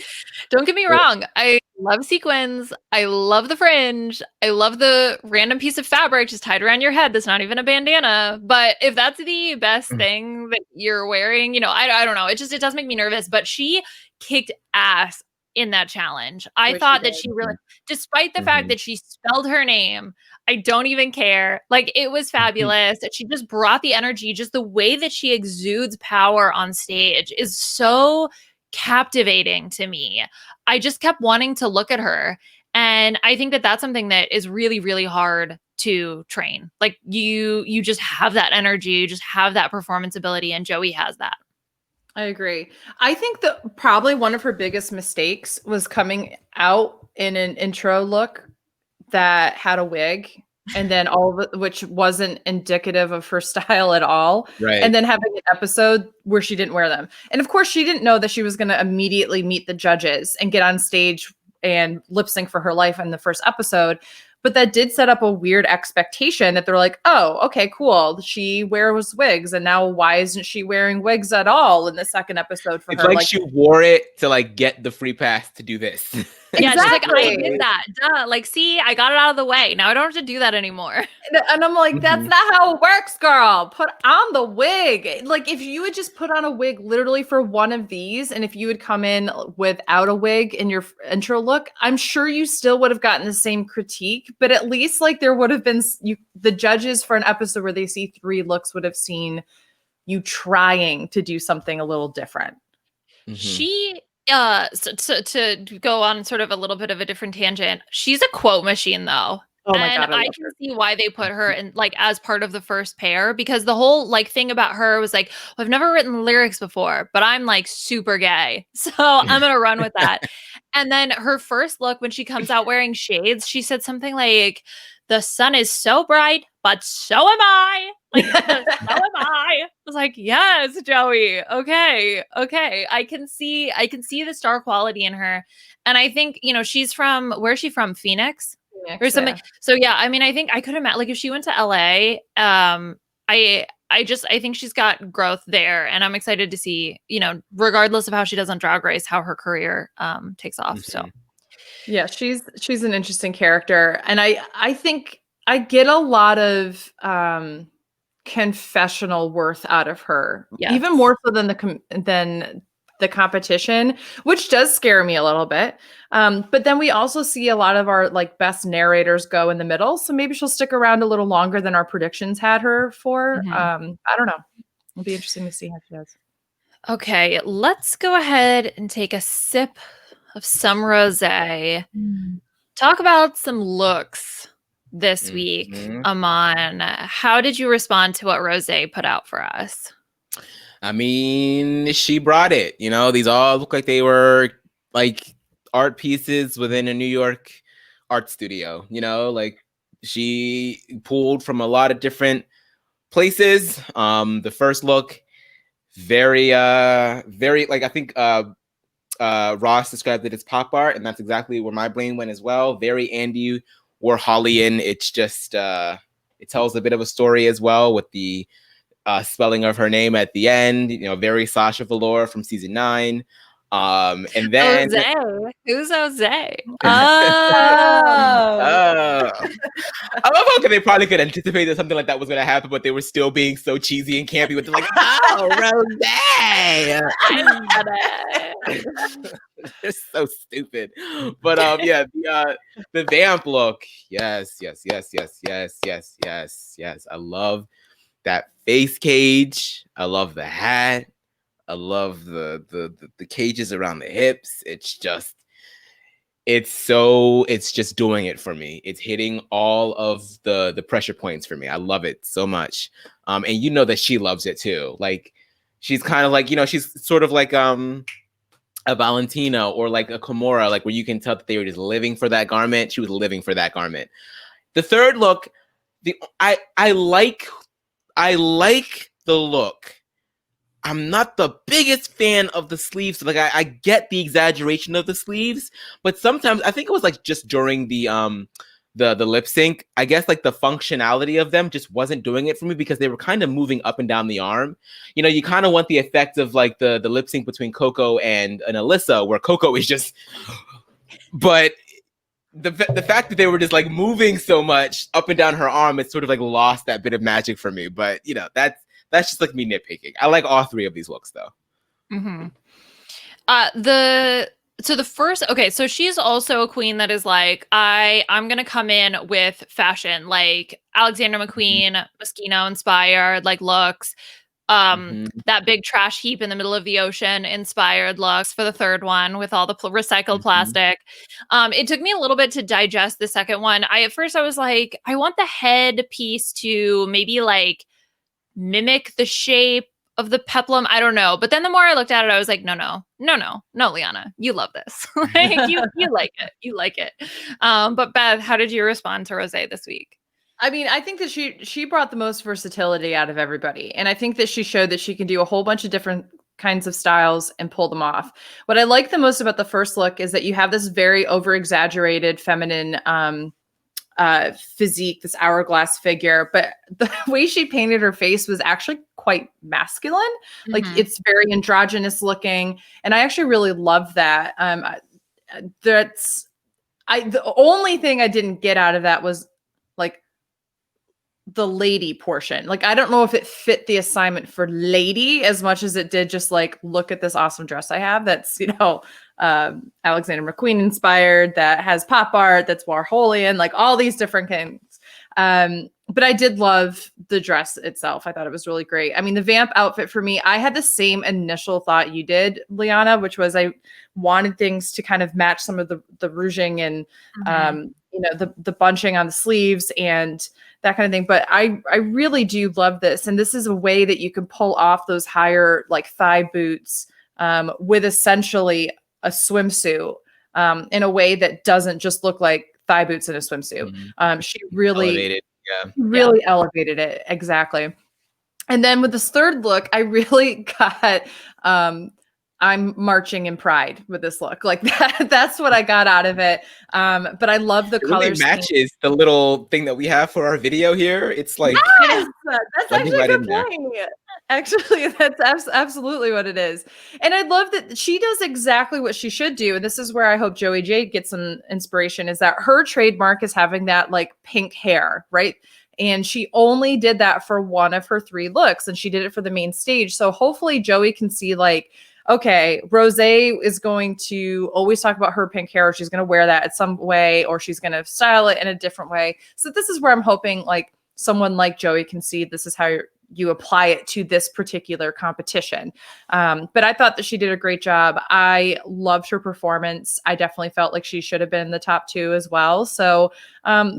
Don't get me wrong, I love sequins, I love the fringe, I love the random piece of fabric just tied around your head that's not even a bandana. But if that's the best thing that you're wearing, I don't know. It does make me nervous. But she kicked ass in that challenge. I thought that she really, despite the fact that she spelled her name, I don't even care. Like, it was fabulous. She just brought the energy. Just the way that she exudes power on stage is so captivating to me. I just kept wanting to look at her. And I think that that's something that is really, really hard to train. Like, you just have that energy. You just have that performance ability. And Joey has that. I agree. I think that probably one of her biggest mistakes was coming out in an intro look that had a wig, and then all of it, which wasn't indicative of her style at all. Right. And then having an episode where she didn't wear them. And of course, she didn't know that she was going to immediately meet the judges and get on stage and lip sync for her life in the first episode. But that did set up a weird expectation that they're like, oh, okay, cool. She wears wigs. And now why isn't she wearing wigs at all in the second episode for it's her? Like she wore it to like get the free pass to do this. Yeah, exactly. She's like, I did that. Duh. Like, see, I got it out of the way. Now I don't have to do that anymore. And I'm like, that's not how it works, girl. Put on the wig. Like, if you would just put on a wig literally for one of these, and if you would come in without a wig in your intro look, I'm sure you still would have gotten the same critique. But at least like there would have been the judges for an episode where they see 3 looks would have seen you trying to do something a little different. She to go on sort of a little bit of a different tangent, she's a quote machine though. Oh my God, I can see why they put her in like as part of the first pair, because the whole like thing about her was like, well, I've never written lyrics before, but I'm like super gay, so I'm gonna run with that. And then her first look when she comes out wearing shades, she said something like, the sun is so bright, but so am I. Like, so am I. I was like, yes, Joey. Okay. I can see the star quality in her. And I think, she's from, where's she from? Phoenix or something. Yeah. So yeah, I mean, I think I could imagine, like, if she went to LA, I think she's got growth there, and I'm excited to see, regardless of how she does on Drag Race, how her career takes off. So yeah, she's an interesting character, and I think I get a lot of confessional worth out of her, even more so than the competition, which does scare me a little bit. But then we also see a lot of our like best narrators go in the middle, so maybe she'll stick around a little longer than our predictions had her for. I don't know. It'll be interesting to see how she does. Okay, let's go ahead and take a sip of some rosé. Talk about some looks this week, Aman. How did you respond to what Rosé put out for us? I mean, she brought it. These all look like they were like art pieces within a New York art studio. Like she pulled from a lot of different places. The first look, very like I think Ross described it as pop art, and that's exactly where my brain went as well. Very Andy Warholian. It's just it tells a bit of a story as well with the spelling of her name at the end. Very Sasha Velour from season 9. And then Jose. Who's Jose? I love how they probably could anticipate that something like that was going to happen, but they were still being so cheesy and campy with like, oh, Rose. They're so stupid. But yeah, the vamp look. Yes. I love that face cage. I love the hat. I love the cages around the hips. It's just doing it for me. It's hitting all of the pressure points for me. I love it so much. And that she loves it too. Like she's kind of like, she's sort of like a Valentina or like a Kimura, like where you can tell that they were just living for that garment. She was living for that garment. The third look, I like the look. I'm not the biggest fan of the sleeves. Like I get the exaggeration of the sleeves, but sometimes I think it was like just during the lip sync, I guess like the functionality of them just wasn't doing it for me because they were kind of moving up and down the arm. You kind of want the effect of like the lip sync between Coco and Alyssa, where Coco is just, but the fact that they were just like moving so much up and down her arm, it sort of like lost that bit of magic for me. But that's just like me nitpicking. I like all three of these looks though. So she's also a queen that is like, I'm gonna come in with fashion, like Alexander McQueen, Moschino inspired like looks. That big trash heap in the middle of the ocean inspired looks for the third one with all the recycled plastic. It took me a little bit to digest the second one. At first I was like, I want the head piece to maybe like mimic the shape of the peplum. I don't know. But then the more I looked at it, I was like, no, Liana, you love this. Like you like it. You like it. But Beth, how did you respond to Rosé this week? I mean, I think that she brought the most versatility out of everybody. And I think that she showed that she can do a whole bunch of different kinds of styles and pull them off. What I like the most about the first look is that you have this very over-exaggerated feminine physique, this hourglass figure, but the way she painted her face was actually quite masculine. Like it's very androgynous looking. And I actually really love that. The only thing I didn't get out of that was like the lady portion. Like, I don't know if it fit the assignment for lady as much as it did just like, look at this awesome dress I have. That's, Alexander McQueen inspired, that has pop art, that's Warholian, like all these different things. But I did love the dress itself. I thought it was really great. I mean, the vamp outfit for me, I had the same initial thought you did, Liana, which was I wanted things to kind of match some of the rouging and, the bunching on the sleeves and that kind of thing. But I really do love this. And this is a way that you can pull off those higher like thigh boots with essentially a swimsuit in a way that doesn't just look like thigh boots in a swimsuit. She really elevated it. Exactly. And then with this third look, I really got I'm marching in pride with this look. Like that's what I got out of it. But I love the It really colors. matches the little thing that we have for our video here. It's like, yes, that's blending actually a right good in there. point. Actually, that's absolutely what it is. And I love that she does exactly what she should do. And this is where I hope Joey Jade gets some inspiration, is that her trademark is having that like pink hair, right? And she only did that for one of her 3 looks, and she did it for the main stage. So hopefully Joey can see like, okay, Rosé is going to always talk about her pink hair, or she's going to wear that in some way, or she's going to style it in a different way. So this is where I'm hoping like someone like Joey can see this is how you apply it to this particular competition. But I thought that she did a great job. I loved her performance. I definitely felt like she should have been in the top 2 as well. So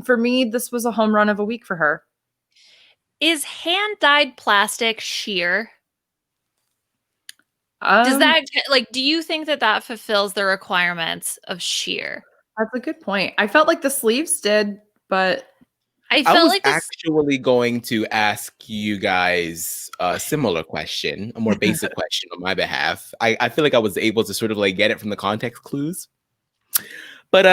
for me, this was a home run of a week for her. Is hand-dyed plastic sheer? Does that like, do you think that fulfills the requirements of sheer? That's a good point. I felt like the sleeves did, but I felt was like this... actually going to ask you guys a similar question, a more basic question on my behalf. I feel like I was able to sort of like get it from the context clues. But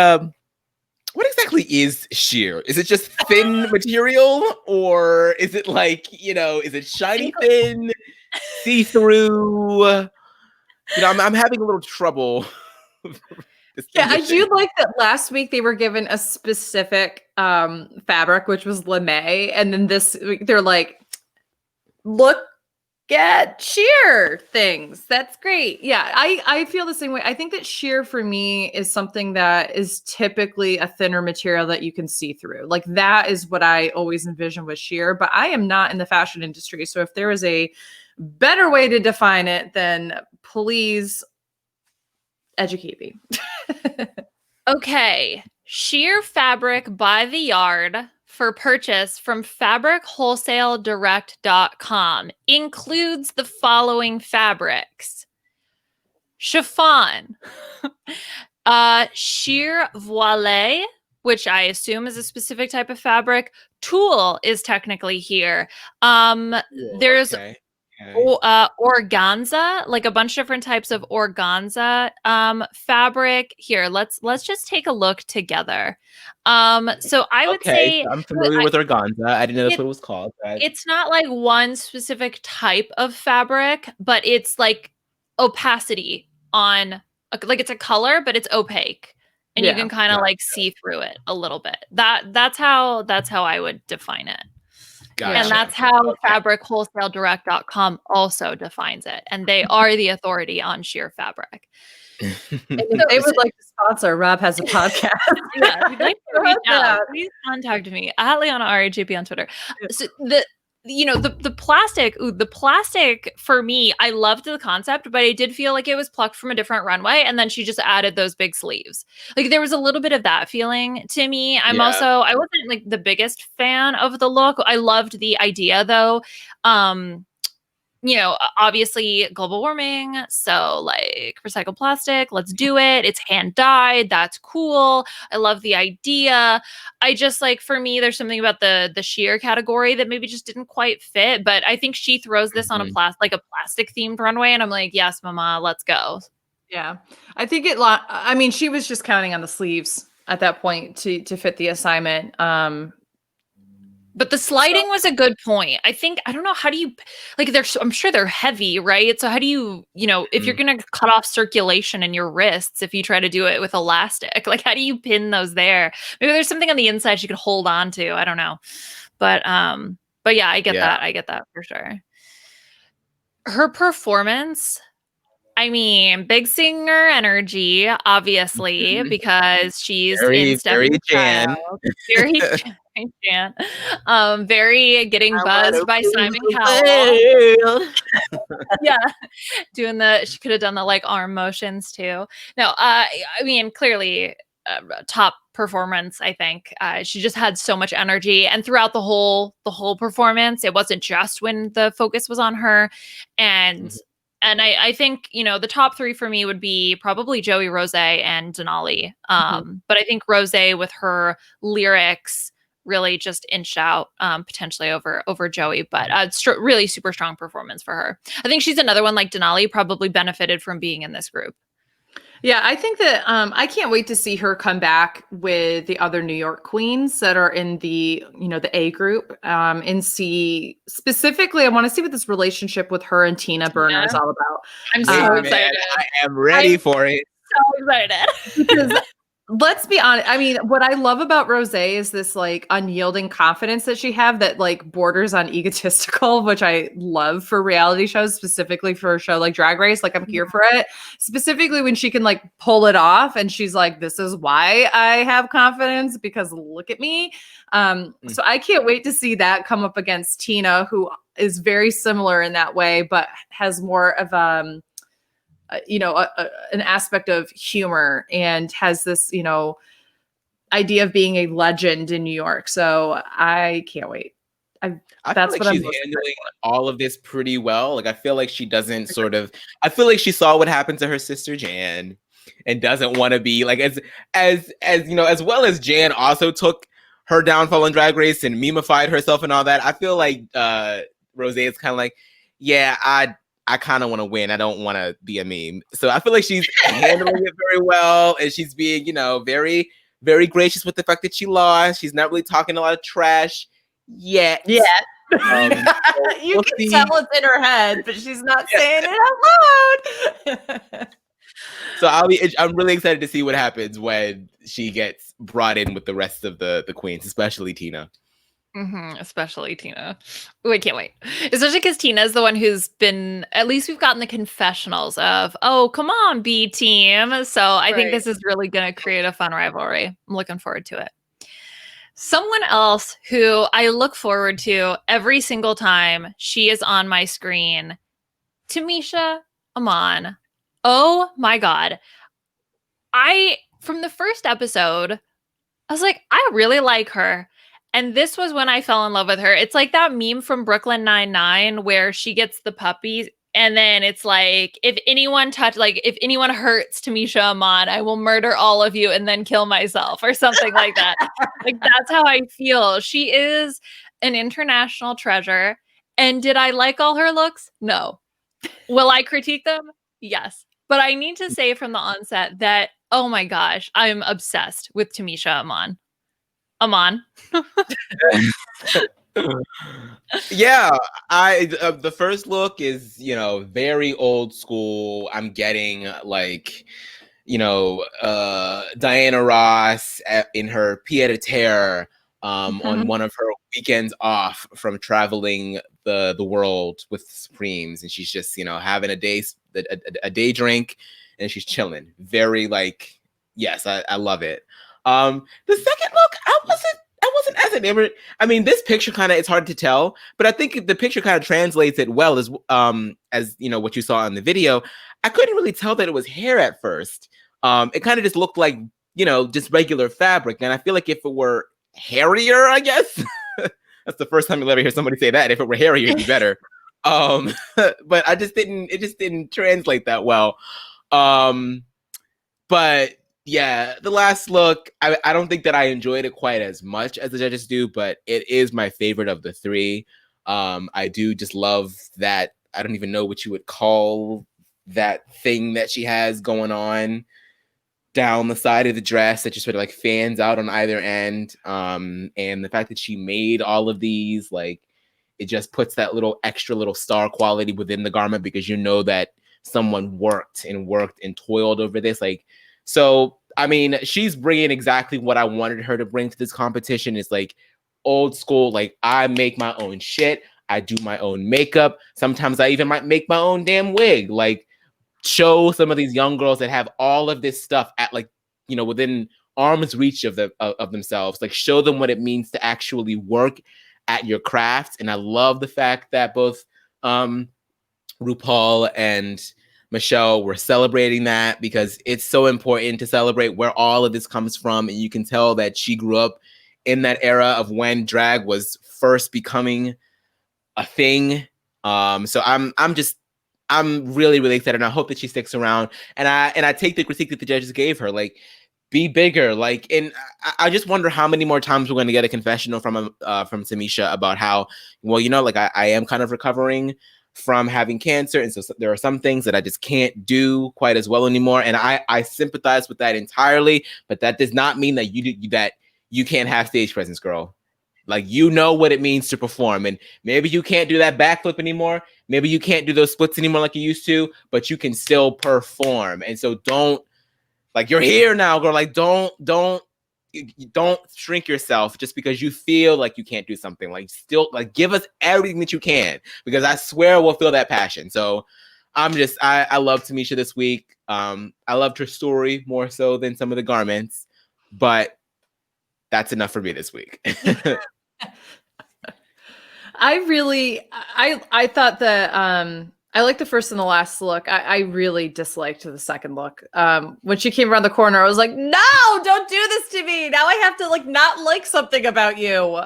what exactly is sheer? Is it just thin material, or is it like, is it shiny thin, see-through? I'm having a little trouble. Yeah, I do like that last week they were given a specific fabric, which was lame, and then this week they're like, look at sheer things. That's great. Yeah, I feel the same way. I think that sheer for me is something that is typically a thinner material that you can see through. Like that is what I always envision with sheer, but I am not in the fashion industry. So if there is a better way to define it, then please educate me. Okay. Sheer fabric by the yard for purchase from fabrichwholesaledirect.com includes the following fabrics: chiffon, sheer voile, which I assume is a specific type of fabric. Tulle is technically here. There's organza, like a bunch of different types of organza fabric. Here, let's just take a look together. So I would say I'm familiar with organza. I didn't know that's what it was called. It's not like one specific type of fabric, but it's like opacity on, like it's a color, but it's opaque, and you can kind of like see through it a little bit. That's how I would define it. Gotcha. And that's how fabrichwholesaledirect.com also defines it. And they are the authority on sheer fabric. And if they would like to sponsor, Rob has a podcast. Yeah, if you'd like to reach out, please contact me at Liana RHAP on Twitter. So the plastic for me, I loved the concept, but I did feel like it was plucked from a different runway, and then she just added those big sleeves. Like there was a little bit of that feeling to me. I wasn't like the biggest fan of the look. I loved the idea though. Obviously global warming, so like recycled plastic, let's do it. It's hand dyed. That's cool. I love the idea. I just like, for me, there's something about the sheer category that maybe just didn't quite fit, but I think she throws this on a plastic themed runway, and I'm like, yes, mama, let's go. Yeah. I think she was just counting on the sleeves at that point to fit the assignment. But the sliding was a good point. I don't know, how do you, like, I'm sure they're heavy, right? So how do you, if you're going to cut off circulation in your wrists, if you try to do it with elastic, like how do you pin those there? Maybe there's something on the inside you could hold on to. I don't know. But yeah, I get that. I get that for sure. Her performance, I mean, big singer energy, obviously, because she's in Step very Jan. Very Jan. Very getting buzzed by Simon Cowell. Yeah. She could have done the like arm motions too. No, I mean, clearly top performance, I think. She just had so much energy, and throughout the whole performance, it wasn't just when the focus was on her. And I think, the top 3 for me would be probably Joey, Rosé, and Denali. But I think Rosé, with her lyrics, really just inched out potentially over Joey, but really super strong performance for her. I think she's another one like Denali, probably benefited from being in this group. Yeah, I think that I can't wait to see her come back with the other New York queens that are in the, the A group, and see specifically, I want to see what this relationship with her and Tina Burner is all about. I'm so excited. I am ready for it. So excited. Because let's be honest. I mean, what I love about Rosé is this like unyielding confidence that she have that like borders on egotistical, which I love for reality shows, specifically for a show like Drag Race. Like I'm here for it, specifically when she can like pull it off. And she's like, this is why I have confidence, because look at me. So I can't wait to see that come up against Tina, who is very similar in that way, but has more of an aspect of humor and has this, idea of being a legend in New York. So I can't wait. I feel like she's handling all of this pretty well. Like I feel like she doesn't I feel like she saw what happened to her sister Jan and doesn't want to be like as well as Jan also took her downfall in Drag Race and memeified herself and all that. I feel like Rosé is kind of like, yeah, I kind of want to win. I don't want to be a meme. So I feel like she's handling it very well. And she's being, very, very gracious with the fact that she lost. She's not really talking a lot of trash yet. Yeah. You we'll can see. tell it's in her head, but she's not saying it out loud. So I'm really excited to see what happens when she gets brought in with the rest of the queens, especially Tina. Especially Tina. Ooh, I can't wait. Especially because Tina's the one who's been, at least we've gotten the confessionals of, oh, come on, B team. So I think this is really going to create a fun rivalry. I'm looking forward to it. Someone else who I look forward to every single time she is on my screen, Tamisha Iman. Oh my God. From the first episode, I was like, I really like her. And this was when I fell in love with her. It's like that meme from Brooklyn Nine-Nine where she gets the puppies and then it's like, if anyone hurts Tamisha Iman, I will murder all of you and then kill myself or something like that. Like that's how I feel. She is an international treasure. And did I like all her looks? No. Will I critique them? Yes. But I need to say from the onset that, oh my gosh, I'm obsessed with Tamisha Iman. Yeah, the first look is very old school. I'm getting like Diana Ross in her pied-à-terre on one of her weekends off from traveling the world with Supremes, and she's just having a day drink and she's chilling. Very like, yes, I love it. The second look, I wasn't as enamored. I mean, this picture it's hard to tell, but I think the picture kind of translates it well as what you saw in the video. I couldn't really tell that it was hair at first. It kind of just looked like, just regular fabric. And I feel like if it were hairier, I guess that's the first time you'll ever hear somebody say that. If it were hairier, it'd be better. But it just didn't translate that well. But yeah, the last look, I don't think that I enjoyed it quite as much as the judges do, but it is my favorite of the three. I do just love that. I don't even know what you would call that thing that she has going on down the side of the dress that just sort of like fans out on either end. And the fact that she made all of these, like, it just puts that little extra little star quality within the garment because that someone worked and toiled over this. Like, so, I mean, she's bringing exactly what I wanted her to bring to this competition. It's like old school, like I make my own shit. I do my own makeup. Sometimes I even might make my own damn wig. Like, show some of these young girls that have all of this stuff at like, within arm's reach of themselves. Like, show them what it means to actually work at your craft. And I love the fact that both RuPaul and Michelle were celebrating that because it's so important to celebrate where all of this comes from. And you can tell that she grew up in that era of when drag was first becoming a thing. So I'm really, really excited. And I hope that she sticks around. And I take the critique that the judges gave her. Like, be bigger. Like, and I just wonder how many more times we're going to get a confessional from Tamisha about how, well, you know, like I am kind of recovering from having cancer, and so there are some things that I just can't do quite as well anymore, and I sympathize with that entirely. But that does not mean that you can't have stage presence, girl. Like, you know what it means to perform, and maybe you can't do that backflip anymore. Maybe you can't do those splits anymore like you used to, but you can still perform. And so don't, like, you're here now, girl. Like, don't shrink yourself just because you feel like you can't do something. Like, still, like, give us everything that you can, because I swear we'll feel that passion. So I love Tamisha this week. I loved her story more so than some of the garments, but that's enough for me this week. I thought that I liked the first and the last look. I really disliked the second look. When she came around the corner, I was like, no, don't do this to me. Now I have to like not like something about you.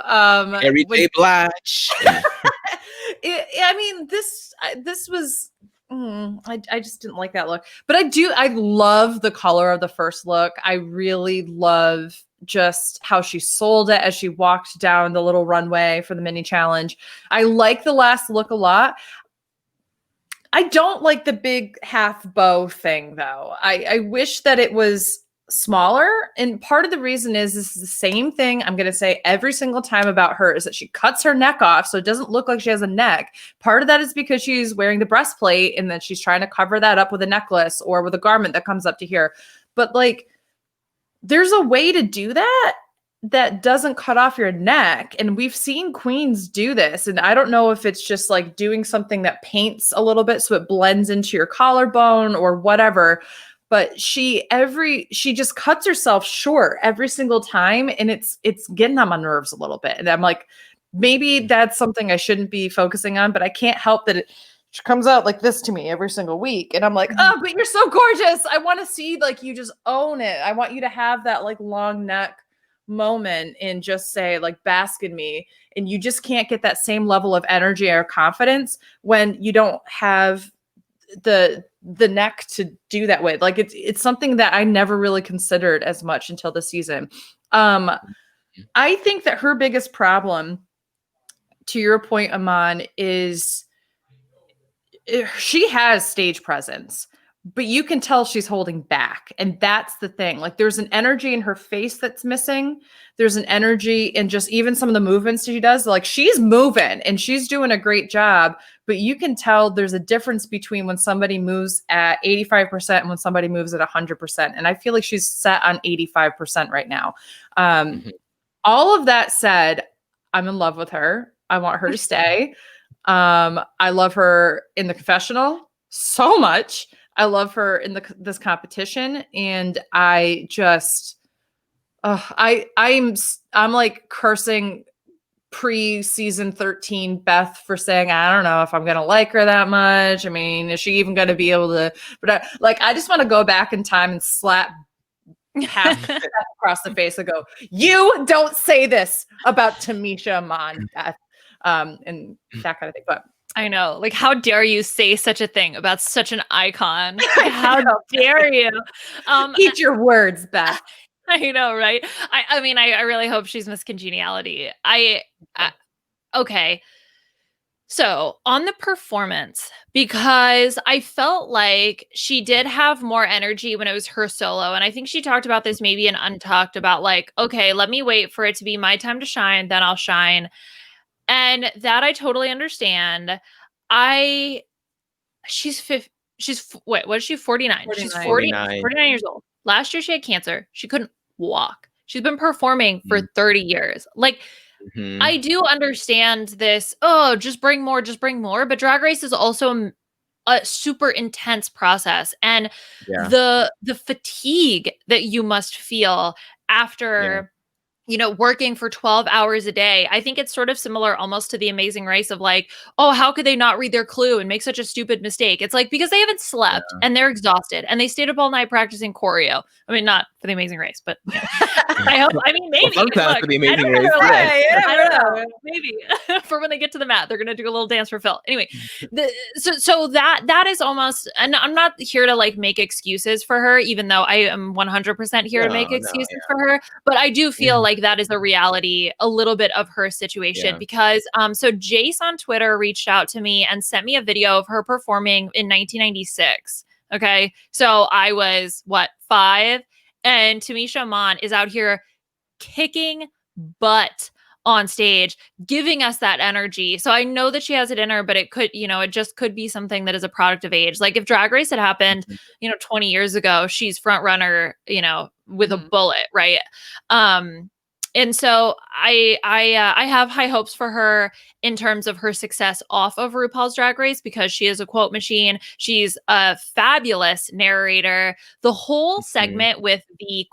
Mary J. Blige. I mean, this was I just didn't like that look. But I love the color of the first look. I really love just how she sold it as she walked down the little runway for the mini challenge. I like the last look a lot. I don't like the big half bow thing though. I wish that it was smaller. And part of the reason is this is the same thing I'm going to say every single time about her, is that she cuts her neck off so it doesn't look like she has a neck. Part of that is because she's wearing the breastplate and then she's trying to cover that up with a necklace or with a garment that comes up to here. But like, there's a way to do that doesn't cut off your neck. And we've seen queens do this. And I don't know if it's just like doing something that paints a little bit so it blends into your collarbone or whatever. But she just cuts herself short every single time. And it's getting on my nerves a little bit. And I'm like, maybe that's something I shouldn't be focusing on, but I can't help that she comes out like this to me every single week. And I'm like, oh, but you're so gorgeous. I want to see like you just own it. I want you to have that like long neck moment and just say like bask in me. And you just can't get that same level of energy or confidence when you don't have the neck to do that with. Like it's something that I never really considered as much until the season. I think that her biggest problem, to your point, Aman, is she has stage presence, but you can tell she's holding back. And that's the thing. Like there's an energy in her face that's missing. There's an energy in just even some of the movements she does. Like she's moving and she's doing a great job, but you can tell there's a difference between when somebody moves at 85% and when somebody moves at 100%. And I feel like she's set on 85% right now. All of that said, I'm in love with her. I want her to stay. I love her in the confessional so much. I love her in this competition, and I just, I'm like cursing pre-season 13 Beth for saying I don't know if I'm gonna like her that much. I mean, is she even gonna be able to? But I just want to go back in time and slap half across the face and go, "You don't say this about Tamisha Iman, Beth," and that kind of thing. But I know, like, how dare you say such a thing about such an icon? How dare you? Eat your words, Beth. I know, right? I mean, I really hope she's Miss Congeniality. Okay. So on the performance, because I felt like she did have more energy when it was her solo. And I think she talked about this maybe in Untucked about like, okay, let me wait for it to be my time to shine, then I'll shine. And that I totally understand. She's what is she? 49. She's 49 years old. Last year she had cancer. She couldn't walk. She's been performing for 30 years. Like, I do understand this. Oh, just bring more. But Drag Race is also a super intense process, and the fatigue that you must feel after working for 12 hours a day. I think it's sort of similar almost to The Amazing Race of like, oh, how could they not read their clue and make such a stupid mistake? It's like, because they haven't slept and they're exhausted and they stayed up all night practicing choreo. I mean, not for The Amazing Race, but I hope, I mean, maybe. Well, sometimes for The Amazing Race. I don't know. Maybe for when they get to the mat, they're going to do a little dance for Phil. Anyway, so that is almost, and I'm not here to like make excuses for her, even though I am 100% here to make excuses for her. But I do feel like that is a reality, a little bit of her situation, because so Jace on Twitter reached out to me and sent me a video of her performing in 1996. Okay, so I was 5, and Tamisha Iman is out here kicking butt on stage, giving us that energy. So I know that she has it in her, but it could, it just could be something that is a product of age. Like if Drag Race had happened, 20 years ago, she's front runner, with a bullet, right? And so I have high hopes for her in terms of her success off of RuPaul's Drag Race, because she is a quote machine. She's a fabulous narrator. The whole segment with the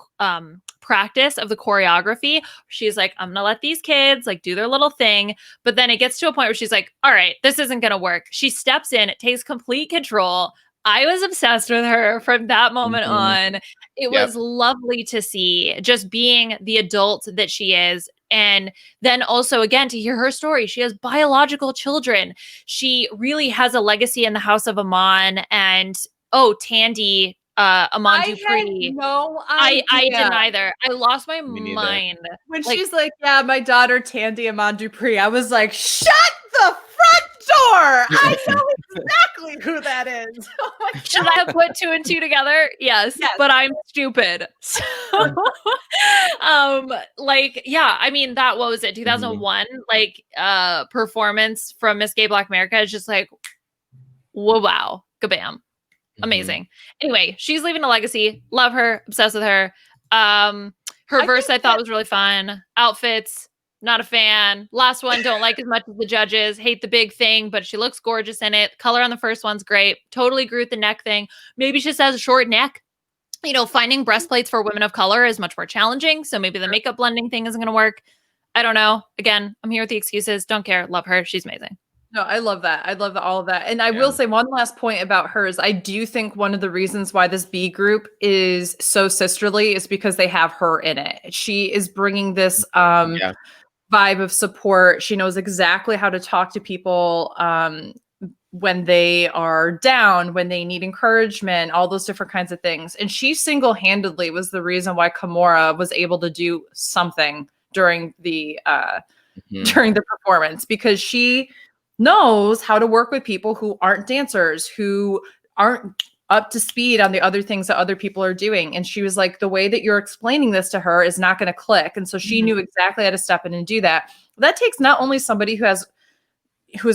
practice of the choreography, she's like, I'm gonna let these kids like do their little thing. But then it gets to a point where she's like, all right, this isn't gonna work. She steps in, takes complete control. I was obsessed with her from that moment on. It was lovely to see, just being the adult that she is. And then also, again, to hear her story, she has biological children. She really has a legacy in the House of Aman. And, Tandy Aman Dupree. No idea. I didn't either. I lost my mind. When she's like, yeah, my daughter Tandy Aman Dupree, I was like, shut the front door. I know exactly who that is. Oh should I have put 2 and 2 together? Yes, but I'm stupid. So, I mean, that, what was it, 2001, performance from Miss Gay Black America is just like, whoa, wow, kabam. Amazing. Anyway, she's leaving a legacy. Love her. Obsessed with her. Her verse I thought was really fun. Outfits, not a fan. Last one, don't like as much as the judges. Hate the big thing, but she looks gorgeous in it. Color on the first one's great. Totally agree with the neck thing. Maybe she just has a short neck. Finding breastplates for women of color is much more challenging. So maybe the makeup blending thing isn't going to work. I don't know. Again, I'm here with the excuses. Don't care. Love her. She's amazing. No, I love that. I love all of that. And I will say one last point about hers. I do think one of the reasons why this B group is so sisterly is because they have her in it. She is bringing this vibe of support. She knows exactly how to talk to people when they are down, when they need encouragement, all those different kinds of things. And she single-handedly was the reason why Kimura was able to do something during the performance, because she knows how to work with people who aren't dancers, who aren't up to speed on the other things that other people are doing. And she was like, the way that you're explaining this to her is not going to click. And so she knew exactly how to step in and do that. That takes not only somebody who has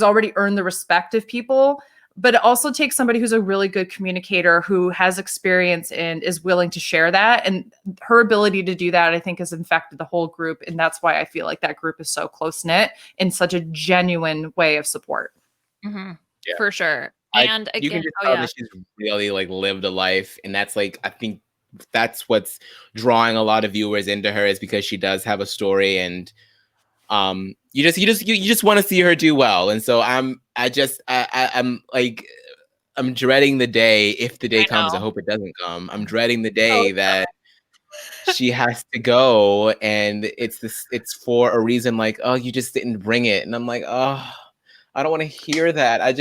already earned the respect of people, but it also takes somebody who's a really good communicator, who has experience and is willing to share that. And her ability to do that, I think, has infected the whole group. And that's why I feel like that group is so close-knit in such a genuine way of support. For sure. And again, you can just tell that she's really lived a life. And that's I think that's what's drawing a lot of viewers into her, is because she does have a story, and you just want to see her do well. And so I'm dreading the day, if the day comes. I hope it doesn't come. I'm dreading the day that she has to go, and it's for a reason like, oh, you just didn't bring it. And I'm like, oh, I don't want to hear that. I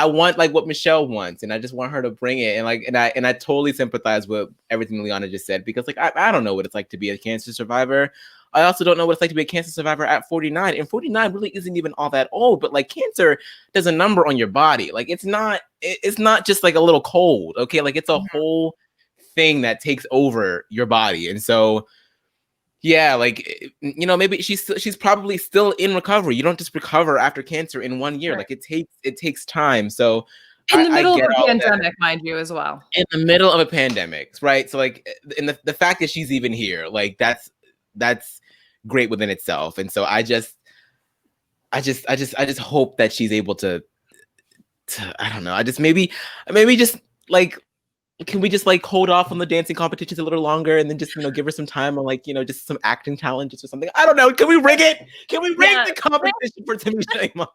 want like what Michelle wants, and I just want her to bring it. And I totally sympathize with everything Liana just said, because I don't know what it's like to be a cancer survivor. I also don't know what it's like to be a cancer survivor at 49. And 49 really isn't even all that old, but cancer does a number on your body. it's not just a little cold. Okay. It's a whole thing that takes over your body. And so, yeah, maybe she's probably still in recovery. You don't just recover after cancer in 1 year. Right. It takes time. So in the middle of a pandemic, mind you, as well. In the middle of a pandemic, right? So and the fact that she's even here, that's great within itself. And so I just hope that she's able to I don't know. I just maybe just can we just like hold off on the dancing competitions a little longer and then just, give her some time on like, just some acting challenges or something? I don't know. Can we rig it? Can we rig the competition for Tamisha Iman?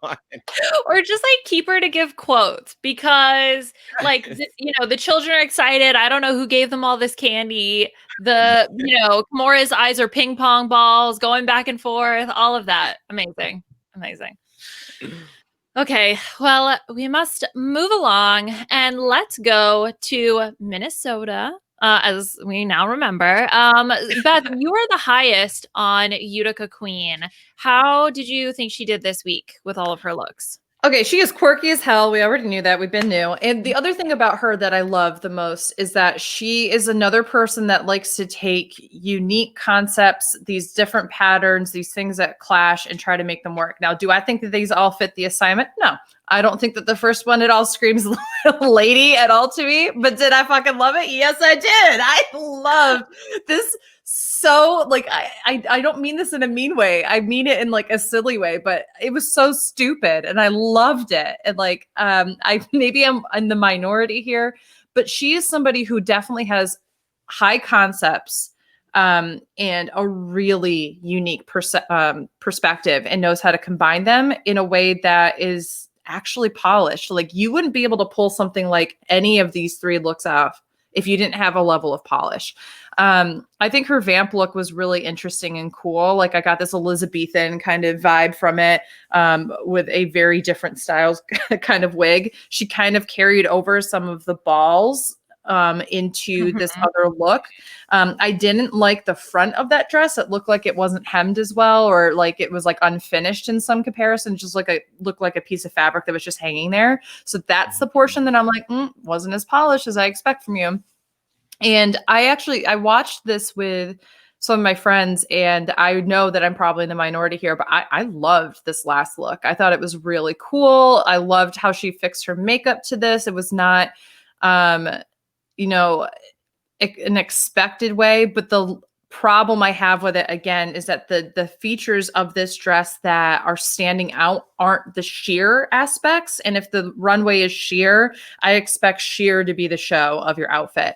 Or just like keep her to give quotes because like, the children are excited. I don't know who gave them all this candy. Kimura's eyes are ping pong balls going back and forth, all of that. Amazing. Okay, well, we must move along and let's go to Minnesota, as we now remember. Beth, you were the highest on Utica Queen. How did you think she did this week with all of her looks? Okay, she is quirky as hell. We already knew that. We've been new. And the other thing about her that I love the most is that she is another person that likes to take unique concepts, these different patterns, these things that clash, and try to make them work. Now, do I think that these all fit the assignment? No. I don't think that the first one at all screams lady at all to me, but did I fucking love it? Yes, I did. I loved this. So like I don't mean this in a mean way. I mean it in like a silly way, but it was so stupid and I loved it. And like I'm in the minority here, but she is somebody who definitely has high concepts and a really unique perspective and knows how to combine them in a way that is actually polished. Like you wouldn't be able to pull something like any of these three looks off if you didn't have a level of polish. I think her vamp look was really interesting and cool. Like I got this Elizabethan kind of vibe from it, with a very different styles kind of wig. She kind of carried over some of the balls into this other look. I didn't like the front of that dress. It looked like it wasn't hemmed as well, or like it was like unfinished in some comparison, just looked like a piece of fabric that was just hanging there. So that's the portion that I'm like, wasn't as polished as I expect from you. And I watched this with some of my friends, and I know that I'm probably in the minority here, but I loved this last look. I thought it was really cool. I loved how she fixed her makeup to this. It was not, an expected way, but the problem I have with it again is that the features of this dress that are standing out aren't the sheer aspects. And if the runway is sheer, I expect sheer to be the show of your outfit.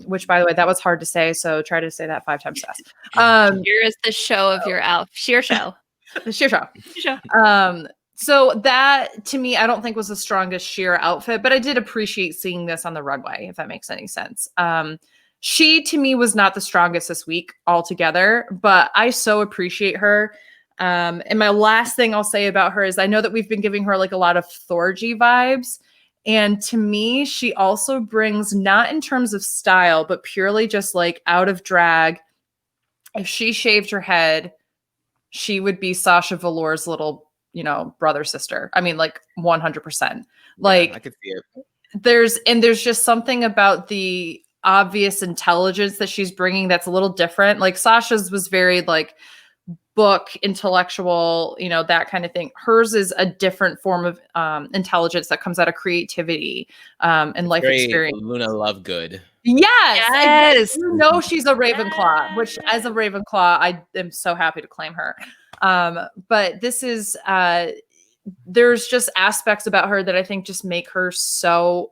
Which by the way, that was hard to say. So try to say that 5 times fast. Sheer is the show of your outfit. Sheer show. The sheer show. So that to me, I don't think was the strongest sheer outfit, but I did appreciate seeing this on the runway, if that makes any sense. She, to me, was not the strongest this week altogether, but I so appreciate her. And my last thing I'll say about her is I know that we've been giving her like a lot of Thorgy vibes. And to me, she also brings, not in terms of style, but purely just like out of drag. If she shaved her head, she would be Sasha Velour's little, brother, sister. I mean, like 100%. Like, yeah, I could see it. There's just something about the obvious intelligence that she's bringing that's a little different. Like Sasha's was very like book intellectual, that kind of thing. Hers is a different form of intelligence that comes out of creativity and life experience. Luna Lovegood. Yes. She's a Ravenclaw, which as a Ravenclaw, I am so happy to claim her. But this is there's just aspects about her that I think just make her so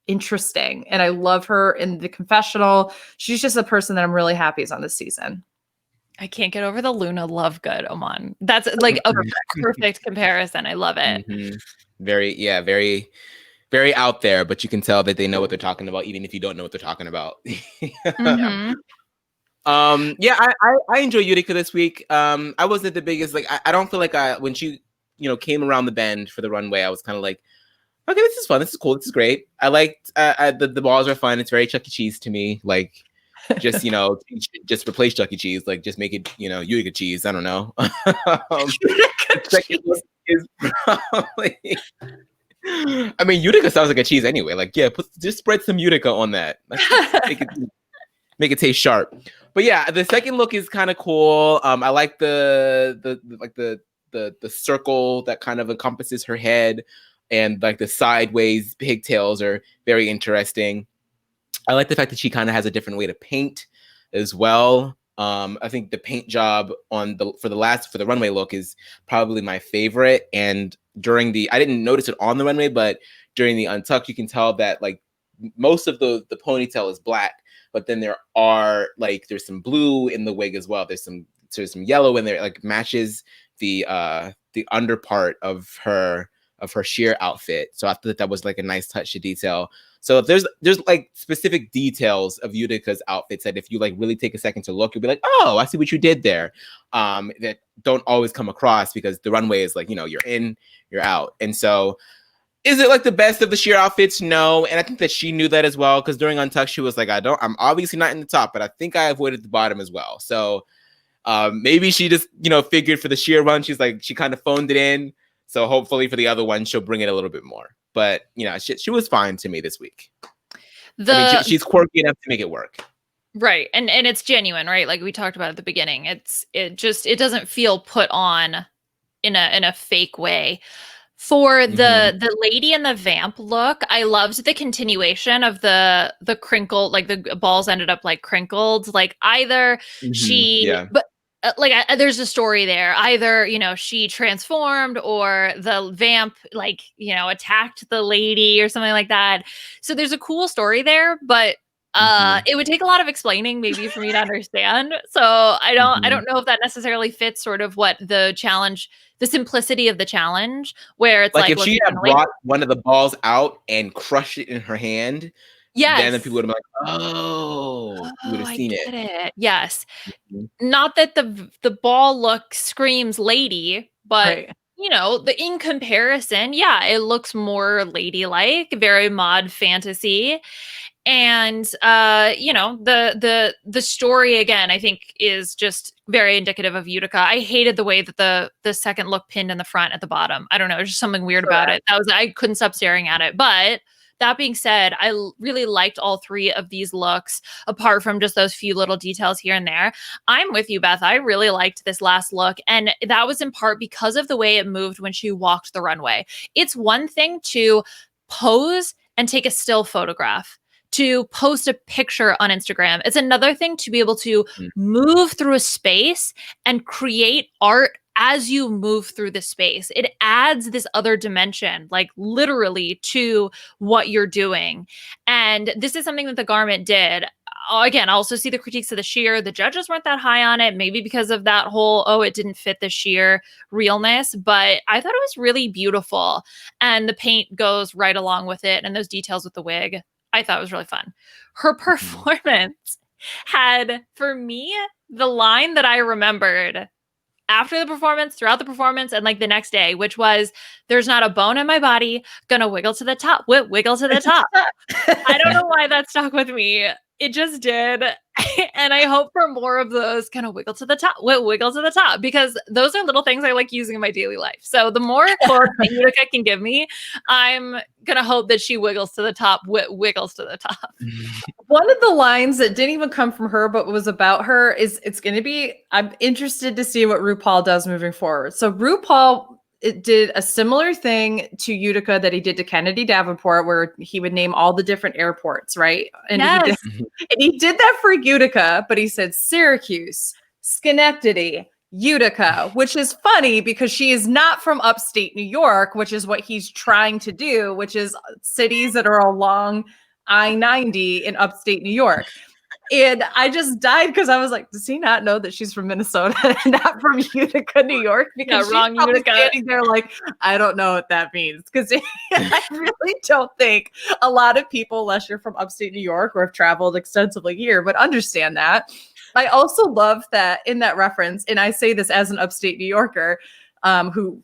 interesting, and I love her in the confessional. She's just a person that I'm really happy is on this season. I can't get over the Luna Lovegood, Aman. That's like a perfect comparison. I love it. Mm-hmm. Very, very out there, but you can tell that they know what they're talking about, even if you don't know what they're talking about. Mm-hmm. I enjoy Utica this week. I wasn't the biggest, like, I don't feel like when she, came around the bend for the runway, I was kind of like, okay, this is fun. This is cool. This is great. I liked the balls are fun. It's very Chuck E. Cheese to me. Like, just just replace Chuck E. Cheese. Like, just make it Utica cheese. I don't know. Is probably. I mean, Utica sounds like a cheese anyway. Like, yeah, just spread some Utica on that. Make it taste sharp. But yeah, the second look is kind of cool. I like the circle that kind of encompasses her head. And like the sideways pigtails are very interesting. I like the fact that she kind of has a different way to paint as well. I think the paint job for the runway look is probably my favorite. And I didn't notice it on the runway, but during the Untucked, you can tell that like most of the ponytail is black, but then there are like there's some blue in the wig as well. There's some yellow in there, like matches the under part of her sheer outfit. So I thought that was like a nice touch to detail. So there's like specific details of Utica's outfits that if you like really take a second to look, you'll be like, oh, I see what you did there. That don't always come across because the runway is like, you're in, you're out. And so is it like the best of the sheer outfits? No. And I think that she knew that as well, because during Untucked, she was like, I'm obviously not in the top, but I think I avoided the bottom as well. So maybe she just, figured for the sheer run, she kind of phoned it in. So hopefully for the other one, she'll bring it a little bit more. But, she was fine to me this week. She's quirky enough to make it work. Right. And it's genuine, right? Like we talked about at the beginning. It doesn't feel put on in a fake way. For the lady in the vamp look, I loved the continuation of the crinkle, like the balls ended up like crinkled. Like either there's a story there. Either, she transformed or the vamp, attacked the lady or something like that. So there's a cool story there, but it would take a lot of explaining maybe for me to understand. So I don't know if that necessarily fits sort of what the challenge, the simplicity of the challenge, where it's like if she had brought one of the balls out and crushed it in her hand, then the people would have been like, oh, you would have seen it. Yes. Not that the ball look screams lady, but in comparison, it looks more ladylike, very mod fantasy. And the story again, I think, is just very indicative of Utica. I hated the way that the second look pinned in the front at the bottom. I don't know, there's just something weird about it. I couldn't stop staring at it. But that being said, I really liked all three of these looks, apart from just those few little details here and there. I'm with you, Beth. I really liked this last look. And that was in part because of the way it moved when she walked the runway. It's one thing to pose and take a still photograph, to post a picture on Instagram. It's another thing to be able to move through a space and create art as you move through the space. It adds this other dimension, like literally, to what you're doing. And this is something that the garment did. Again, I also see the critiques of the sheer. The judges weren't that high on it, maybe because of that whole, it didn't fit the sheer realness. But I thought it was really beautiful. And the paint goes right along with it. And those details with the wig, I thought it was really fun. Her performance had, for me, the line that I remembered after the performance, throughout the performance, and like the next day, which was, there's not a bone in my body, gonna wiggle to the top, wiggle to the top. I don't know why that stuck with me. It just did. And I hope for more of those kind of wiggle to the top, wiggle to the top, because those are little things I like using in my daily life. So the more quotes that Utica can give me, I'm going to hope that she wiggles to the top, wiggles to the top. One of the lines that didn't even come from her, but was about her is, it's going to be, I'm interested to see what RuPaul does moving forward. So RuPaul, it did a similar thing to Utica that he did to Kennedy Davenport, where he would name all the different airports, right? And he did that for Utica, but he said Syracuse, Schenectady, Utica, which is funny because she is not from upstate New York, which is what he's trying to do, which is cities that are along I-90 in upstate New York. And I just died because I was like, does he not know that she's from Minnesota and not from Utica, New York? Because she's wrong Utica. Standing there like, I don't know what that means. Because I really don't think a lot of people, unless you're from upstate New York or have traveled extensively here, would understand that. I also love that in that reference, and I say this as an upstate New Yorker, who,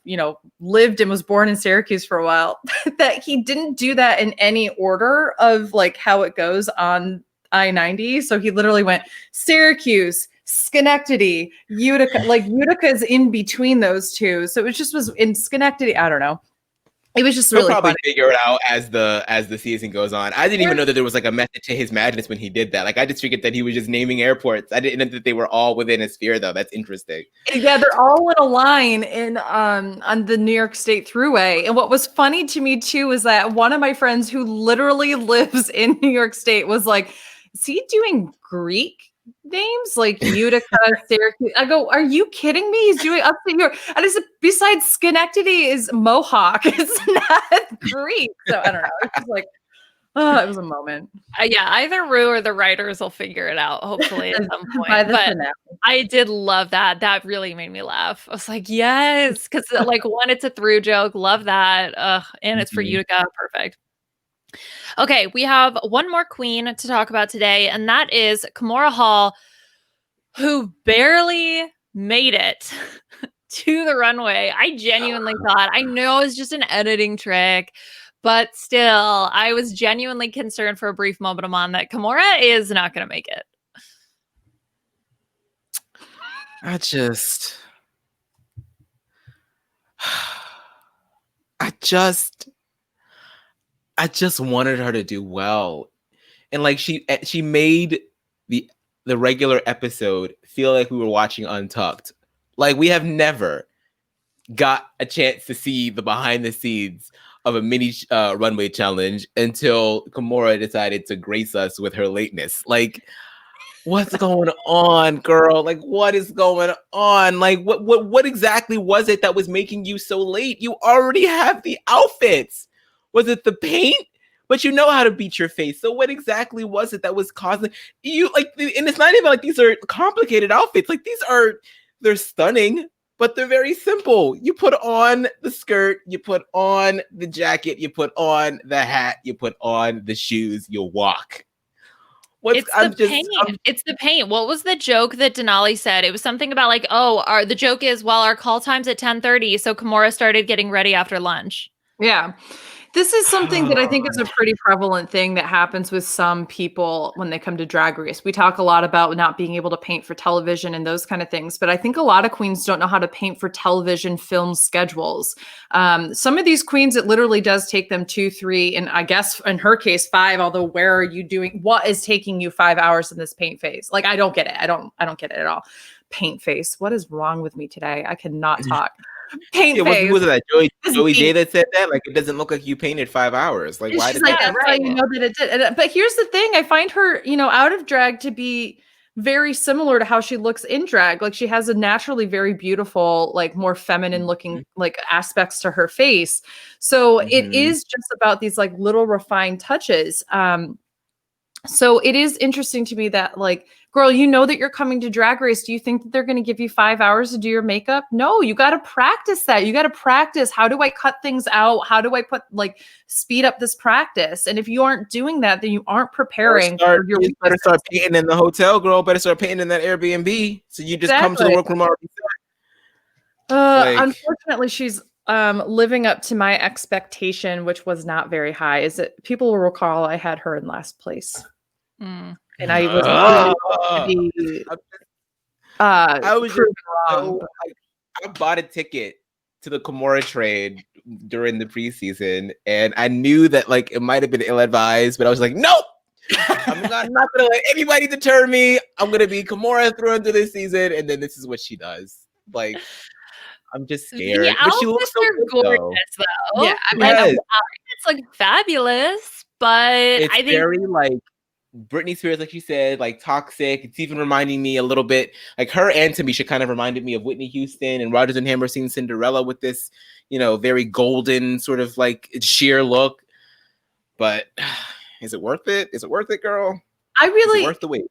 lived and was born in Syracuse for a while, that he didn't do that in any order of like how it goes on I-90. So he literally went Syracuse, Schenectady, Utica. Like Utica is in between those two. So it just was in Schenectady. I don't know. It was just really He'll probably funny. figure it out as the season goes on. I didn't even know that there was like a method to his madness when he did that. Like I just figured that he was just naming airports. I didn't know that they were all within a sphere though. That's interesting. Yeah, they're all in a line in on the New York State Thruway. And what was funny to me too is that one of my friends who literally lives in New York State was like, is he doing Greek names like Utica, Syracuse? I go, are you kidding me? He's doing upstate New York. And I said, besides Schenectady is Mohawk. It's not Greek. So I don't know. It's just like, Oh, it was a moment. Yeah, either Rue or the writers will figure it out, hopefully, at some By point. the But finale. I did love that. That really made me laugh. I was like, yes, because like one, it's a through joke. Love that. And it's for Mhm. Utica. Perfect. Okay, we have one more queen to talk about today, and that is Kimura Hall, who barely made it to the runway. I genuinely thought, I know it's just an editing trick, but still, I was genuinely concerned for a brief moment, Amon, that Kimura is not going to make it. I just wanted her to do well. And like she made the regular episode feel like we were watching Untucked. Like we have never got a chance to see the behind the scenes of a mini runway challenge until Kimura decided to grace us with her lateness. Like, what's going on, girl? Like, what is going on? Like, what exactly was it that was making you so late? You already have the outfits. Was it the paint? But you know how to beat your face. So what exactly was it that was causing you like? And it's not even like these are complicated outfits. Like they're stunning, but they're very simple. You put on the skirt, you put on the jacket, you put on the hat, you put on the shoes, you walk. It's the paint. What was the joke that Denali said? It was something about like, the joke is, well, our call time's at 10:30, so Kimura started getting ready after lunch. Yeah. This is something that I think is a pretty prevalent thing that happens with some people when they come to Drag Race. We talk a lot about not being able to paint for television and those kind of things, but I think a lot of queens don't know how to paint for television film schedules. Some of these queens, it literally does take them 2, 3, and I guess in her case 5. Although, where are you doing? What is taking you 5 hours in this paint phase? Like, I don't get it. I don't get it at all. Paint face. What is wrong with me today? I cannot talk. Paint face. Was it that Joey J that said that? Like, it doesn't look like you painted 5 hours. Like, why she's did like, that? that's how you know that it did. But here's the thing: I find her, out of drag to be very similar to how she looks in drag. Like, she has a naturally very beautiful, like more feminine looking like aspects to her face. So it is just about these like little refined touches. So it is interesting to me that, like, girl, you know that you're coming to Drag Race. Do you think that they're going to give you 5 hours to do your makeup? No, you got to practice that. You got to practice. How do I cut things out? How do I speed up this practice? And if you aren't doing that, then you aren't preparing for your You better start painting in the hotel, girl. Better start painting in that Airbnb. So you just come to the workroom already set. Unfortunately, she's living up to my expectation, which was not very high. People will recall I had her in last place. And I was wrong. I bought a ticket to the Kimura trade during the preseason, and I knew that like it might have been ill-advised, but I was like, nope. I'm not gonna let anybody deter me. I'm gonna be Kimura through into this season, and then this is what she does. Like, I'm just scared. The but she looks so gorgeous, though. Yeah, I mean, it's like fabulous, but it's I think very like Britney Spears, like you said, like toxic. It's even reminding me a little bit, like her and Tamisha kind of reminded me of Whitney Houston and Rodgers and Hammerstein Cinderella with this, very golden sort of like sheer look. But is it worth it? Is it worth it, girl? Is it worth the wait?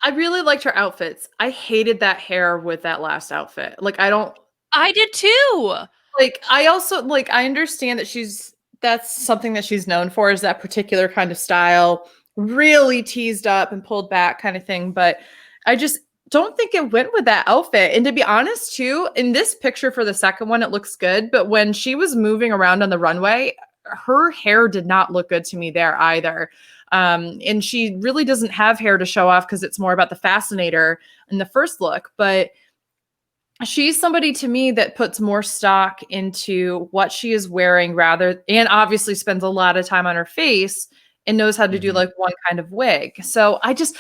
I really liked her outfits. I hated that hair with that last outfit. Like, I did too. Like, I also I understand that that's something that she's known for, is that particular kind of style. Really teased up and pulled back kind of thing, but I just don't think it went with that outfit. And to be honest too, in this picture for the second one, it looks good, but when she was moving around on the runway, her hair did not look good to me there either. And she really doesn't have hair to show off because it's more about the fascinator in the first look, but she's somebody to me that puts more stock into what she is wearing and obviously spends a lot of time on her face and knows how to do like one kind of wig. So I just,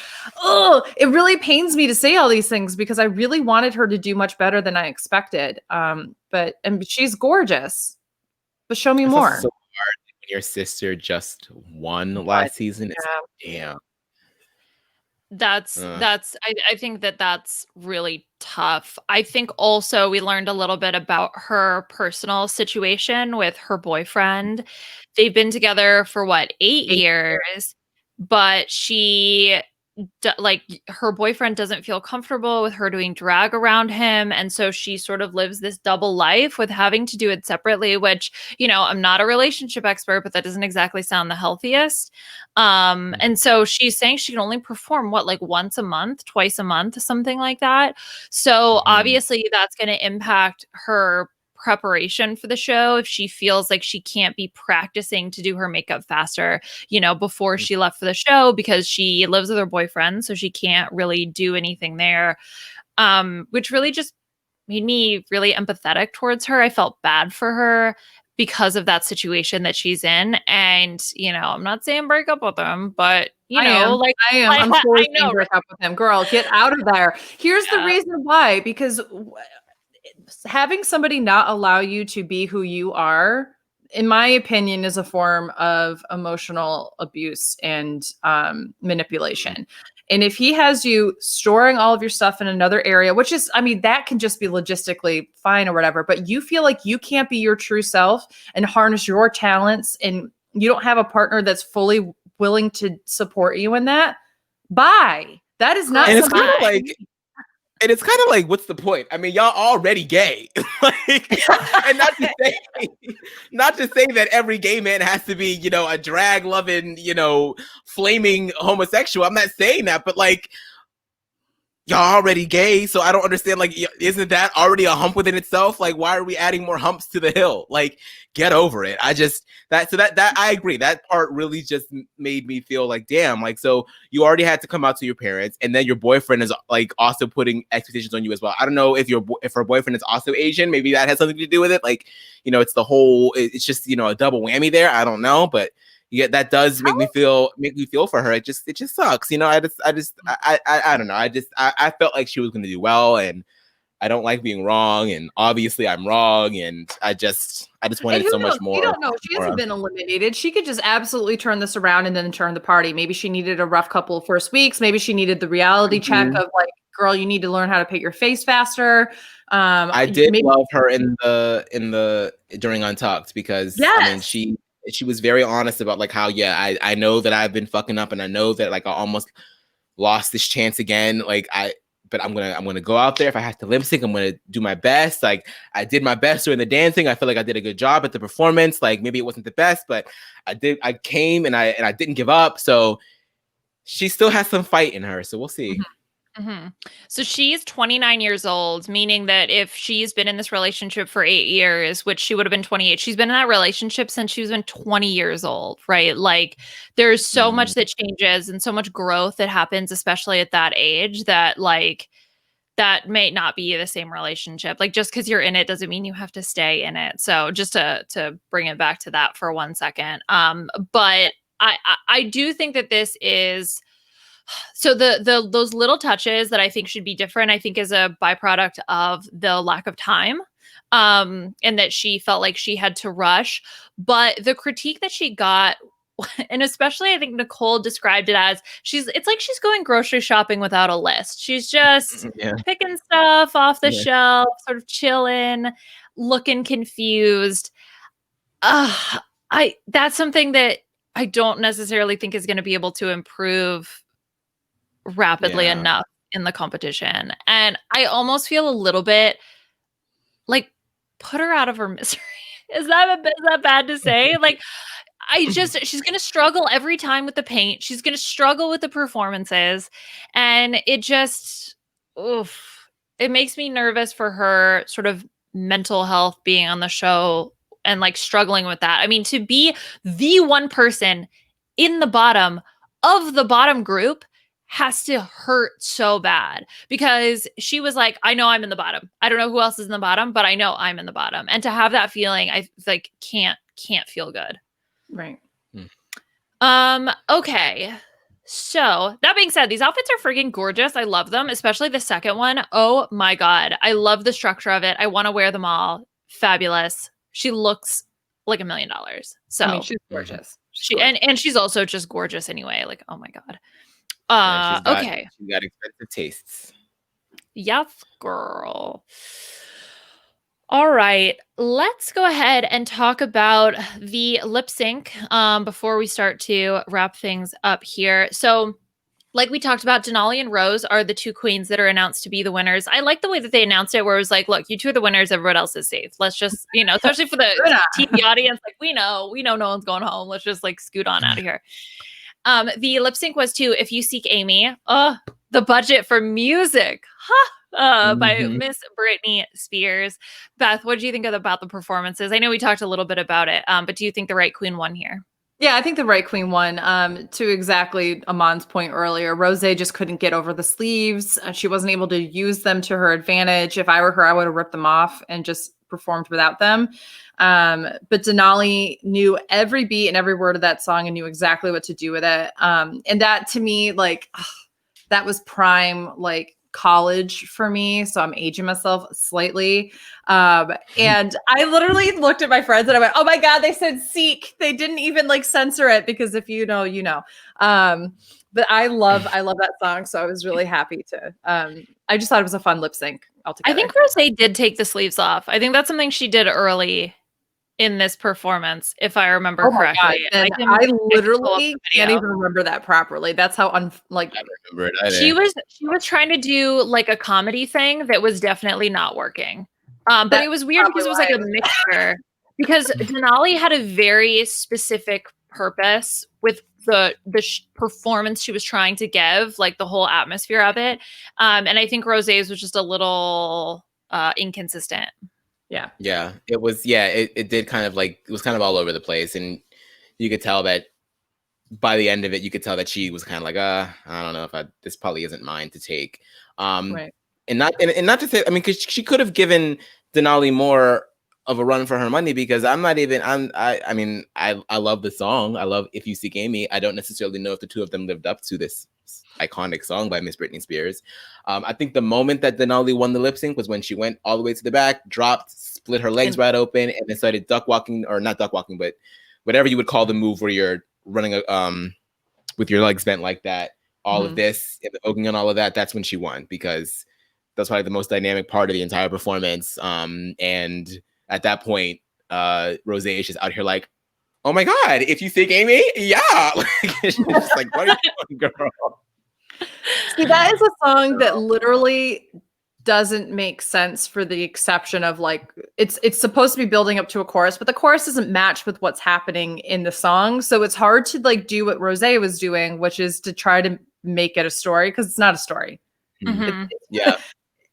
it really pains me to say all these things because I really wanted her to do much better than I expected. But she's gorgeous, but show me more. So hard when your sister just won last season. Damn. I think that's really tough. I think also we learned a little bit about her personal situation with her boyfriend. They've been together for what, 8 years, but like her boyfriend doesn't feel comfortable with her doing drag around him, and so she sort of lives this double life with having to do it separately, which, I'm not a relationship expert, but that doesn't exactly sound the healthiest. And so she's saying she can only perform like once a month, twice a month, something like that. So obviously that's going to impact her preparation for the show if she feels like she can't be practicing to do her makeup faster, before she left for the show, because she lives with her boyfriend, so she can't really do anything there. Which really just made me really empathetic towards her. I felt bad for her because of that situation that she's in. And, I'm not saying break up with him, but I am. I'm totally saying break up with him. Girl, get out of there. Here's the reason why, because having somebody not allow you to be who you are, in my opinion, is a form of emotional abuse and manipulation. And if he has you storing all of your stuff in another area, which is, that can just be logistically fine or whatever, but you feel like you can't be your true self and harness your talents, and you don't have a partner that's fully willing to support you in that, bye. That is not. And it's kind of like, what's the point? Y'all already gay. And not to say that every gay man has to be, a drag loving, flaming homosexual. I'm not saying that, but y'all already gay, so I don't understand. Isn't that already a hump within itself? Why are we adding more humps to the hill? Get over it. That I agree. That part really just made me feel like, damn. So you already had to come out to your parents, and then your boyfriend is also putting expectations on you as well. I don't know if her boyfriend is also Asian. Maybe that has something to do with it. It's the whole. It's just a double whammy there. I don't know, but. Yeah, that does make me feel for her. It just sucks. I don't know. I felt like she was going to do well, and I don't like being wrong, and obviously I'm wrong, and I just wanted so much more. You don't know. She hasn't been eliminated. She could just absolutely turn this around and then turn the party. Maybe she needed a rough couple of first weeks. Maybe she needed the reality check of girl, you need to learn how to paint your face faster. I did love her in the during Untucked, because she was very honest about how, I know that I've been fucking up, and I know that I almost lost this chance again. But I'm gonna go out there. If I have to lip sync, I'm gonna do my best. I did my best during the dancing. I feel like I did a good job at the performance. Maybe it wasn't the best, but I came and I didn't give up. So she still has some fight in her. So we'll see. So she's 29 years old, meaning that if she's been in this relationship for 8 years, which she would have been 28, she's been in that relationship since she's been 20 years old, right? There's so much that changes and so much growth that happens, especially at that age, that that may not be the same relationship. Just because you're in it doesn't mean you have to stay in it. So just to bring it back to that for 1 second. But I do think that this is. So those little touches that I think should be different, I think is a byproduct of the lack of time, and that she felt like she had to rush. But the critique that she got, and especially I think Nicole described it as it's like she's going grocery shopping without a list. She's just picking stuff off the shelf, sort of chilling, looking confused. That's something that I don't necessarily think is going to be able to improve rapidly enough in the competition. And I almost feel a little bit put her out of her misery. Is that bad to say? She's going to struggle every time with the paint. She's going to struggle with the performances. And it just, it makes me nervous for her sort of mental health being on the show and struggling with that. To be the one person in the bottom of the bottom group has to hurt so bad, because she was I know I'm in the bottom. I don't know who else is in the bottom, but I know I'm in the bottom. And to have that feeling, I can't feel good. Right. Okay. So that being said, these outfits are freaking gorgeous. I love them, especially the second one. Oh my God. I love the structure of it. I want to wear them all. Fabulous. She looks like $1 million. So she's gorgeous. And she's also just gorgeous anyway. Oh my God. Okay. She's got expensive tastes. Yes, girl. All right, let's go ahead and talk about the lip sync before we start to wrap things up here. So, like we talked about, Denali and Rose are the two queens that are announced to be the winners. I like the way that they announced it, where it was like, look, you two are the winners, everyone else is safe. Let's just, especially for the TV audience, like we know no one's going home. Let's just like scoot on out of here. The lip sync was to If You Seek Amy. The budget for music. By Miss Britney Spears. Beth, what do you think about the performances? I know we talked a little bit about it, but do you think the right queen won here? Yeah, I think the right queen won. To exactly Aman's point earlier, Rose just couldn't get over the sleeves. She wasn't able to use them to her advantage. If I were her, I would have ripped them off and just performed without them. But Denali knew every beat and every word of that song and knew exactly what to do with it. And that to me, that was prime, college for me. So I'm aging myself slightly. And I literally looked at my friends and I went, oh my God, they said seek. They didn't even censor it, because if you know, you know. But I love that song. So I was really happy to, I just thought it was a fun lip sync altogether. I think Rose did take the sleeves off. I think that's something she did early in this performance, if I remember correctly. I literally can't even remember that properly. That's how I remember it either. She was trying to do a comedy thing that was definitely not working. But it was weird because it was a mixture. Because Denali had a very specific purpose with the performance she was trying to give, the whole atmosphere of it. And I think Rose's was just a little inconsistent. Yeah. It was. Yeah, it did kind of it was kind of all over the place, and you could tell that by the end of it, you could tell that she was kind of I don't know if this probably isn't mine to take. Right. And not to say, I mean, because she could have given Denali more of a run for her money, because I mean, I love the song. I love If You Seek Amy. I don't necessarily know if the two of them lived up to this iconic song by Miss Britney Spears. I think the moment that Denali won the lip sync was when she went all the way to the back, dropped, split her legs wide open, and then started duck walking, or not duck walking, but whatever you would call the move where you're running with your legs bent like that. All of this, and the voguing and all of that, that's when she won, because that's probably the most dynamic part of the entire performance. And at that point, Rose is just out here oh my God, If You Think Amy? Yeah. She's just what are you doing, girl? See, that is a song that literally doesn't make sense, for the exception of it's supposed to be building up to a chorus, but the chorus doesn't match with what's happening in the song. So it's hard to do what Rose was doing, which is to try to make it a story, because it's not a story. Mm-hmm.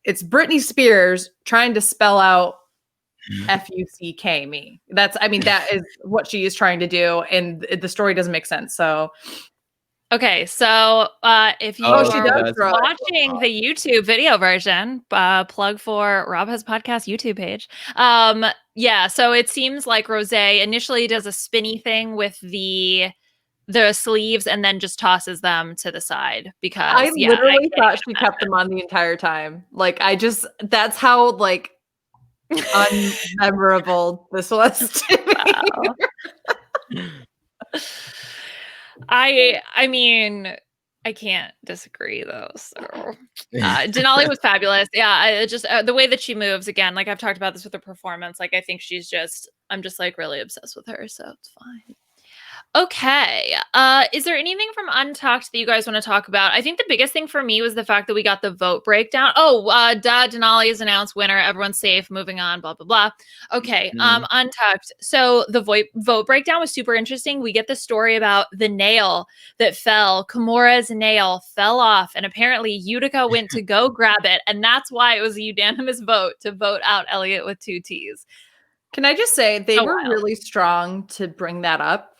It's Britney Spears trying to spell out F-U-C-K me. That is what she is trying to do, and the story doesn't make sense. So okay, so if you are watching the YouTube video version, plug for Rob Has Podcast YouTube page. So it seems like Rose initially does a spinny thing with the sleeves and then just tosses them to the side, because I literally thought she kept them on the entire time. That's how unmemorable this was to me. I mean, I can't disagree though. So Denali was fabulous. Yeah, just the way that she moves, again, I've talked about this with her performance. I think I'm just really obsessed with her, so it's fine. Okay. Is there anything from Untucked that you guys want to talk about? I think the biggest thing for me was the fact that we got the vote breakdown. Denali is announced winner. Everyone's safe. Moving on. Blah, blah, blah. Okay. Untucked. So the vote breakdown was super interesting. We get the story about the nail that fell. Kimura's nail fell off, and apparently Utica went to go grab it, and that's why it was a unanimous vote to vote out Elliot with 2 T's. Can I just say they were really strong to bring that up.